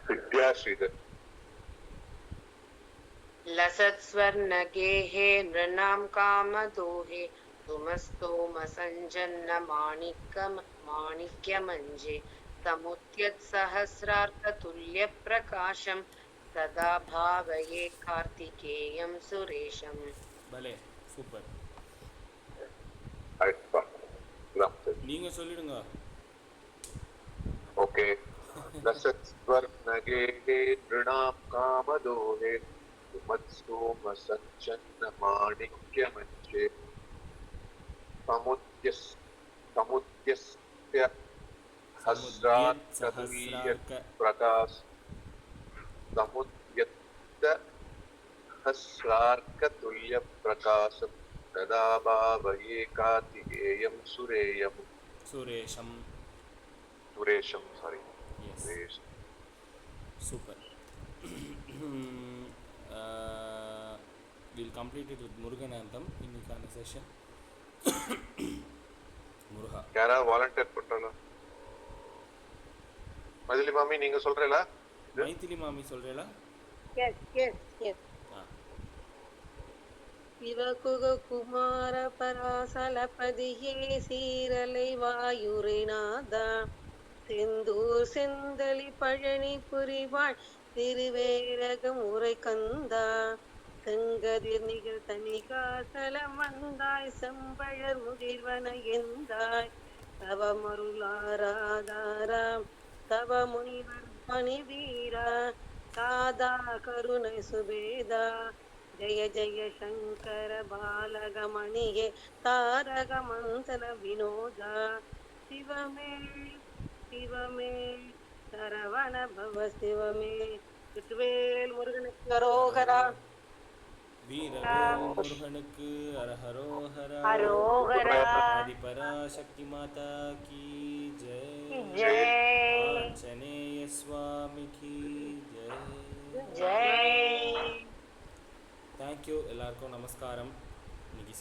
வித்யா ஸ்ரீதர். लसत् स्वर्णगेहे नृणां कामदोहे तुमस्तोमसञ्जन्न माणिक्यमञ्जे समुद्यत् सहस्रार्कतुल्यप्रकाशं तदा भावये कार्तिकेयं सुरेशम्. பலே சூப்பர். நீங்க சொல்லிடுங்க. ஓகே. லசத் ஸ்வர்ணகேகே நிருணாம் காமதோஹே துமத்சோமசஞ்சன்ன மாணிக்யமஞ்சே சமுத்யஸ்ய சஹஸ்ரார்க்க பிரகாஷ் சமுத்யத்த சஹஸ்ரார்க்க பிரகாசம் ததா பாவயே கார்த்திகேயம் சுரேஷம். Sorry. Yes super. Will complete it with Murugan anthem இன்னைக்கான செஷன். முருகா யாராவது வாலண்டியர் பண்றாங்களா? மதிலி மாமி நீங்க சொல்றீங்களா? மைதிலி மாமி சொல்றீங்களா? Yes yes yes. சிவகுக குமார பராசலபதியே சீரலை வாயுரிநாதா செந்தூர் செந்தளி பழனி புரிவாள் திருவேரகம் உரை கந்தா செங்கதிர் நிகழ் தனிகாசலம் வந்தாய் செம்பழர் முதிர்வன எந்தாய் தவமருளாராதாராம் தவ முனிவர் மணி வீரா சாதா கருணை சுபேதா ஜய ஜய சங்கர பாலகமணியே தாரக மந்தல வினோதா சிவமே சிவமே சரவண பவ சிவமே. சுற்றுவேல் முருகனுக்கு அரோகரா. வீரவேல் முருகனுக்கு அரஹரோஹரா. ஆதிபராசக்தி மாதா கி ஜெய். ஆஞ்சநேய சுவாமி கி ஜெய். தேங்க்யூ எல்லாருக்கும் நமஸ்காரம்.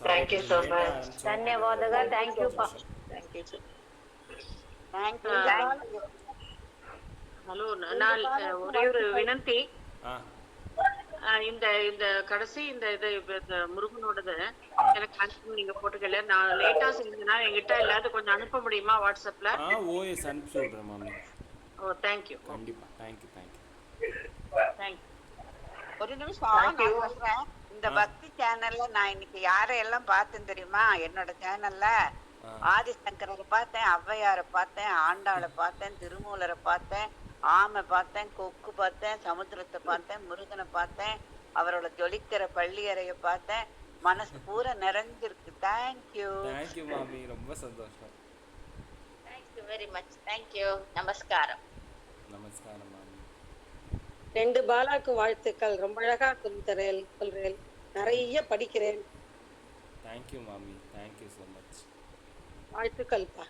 Thank you so much. ಧನ್ಯವಾದಗಳು. Thank you pa. Thank you. Hello, நான் ஒரே ஒரு வினந்தி. இந்த இந்த கடைசி இந்த இது முருகனோடது எனக்கு நீங்க போட்டுக்கல. நான் லேட்டா செஞ்சேன்னா என்கிட்ட எல்லாத்தையும் கொஞ்சம் அனுப்ப முடியுமா வாட்ஸ்அப்ல? ஓஎஸ் அனுப்பி சொல்றேன் மாமி. ஓ தேங்க்யூ. கண்டிப்பா. தேங்க்யூ. ஒரு நிமிஷம் நான் சொல்றேன். இந்த பக்தி சேனல்ல நான் இன்னைக்கு யாரையெல்லாம் பார்த்தேன் தெரியுமா? என்னோட சேனல்ல ஆதிசங்கரரை பார்த்தேன், ஔவையாரை பார்த்தேன், ஆண்டாளை பார்த்தேன், திருமூலரை பார்த்தேன், ஆமை பார்த்தேன், கொக்கு பார்த்தேன், சமுத்திரத்தை பார்த்தேன், முருகனை பார்த்தேன், அவரோட ஜொலிக்கிற பள்ளியறைய பார்த்தேன். மனசு பூரா நிறைஞ்சிருக்கு. தேங்க்யூ மாமி, ரொம்ப சந்தோஷம். Thank you very much. தேங்க்யூ. நமஸ்காரம். நமஸ்காரம் மாமி. 2 பாலாக்கு வாழ்த்துக்கள். ரொம்ப அழகா சொல்றேன். நிறைய படிக்கிறேன். தேங்க்யூ மாமி. Thank you so much. வாழ்த்துக்கள்ப்பா.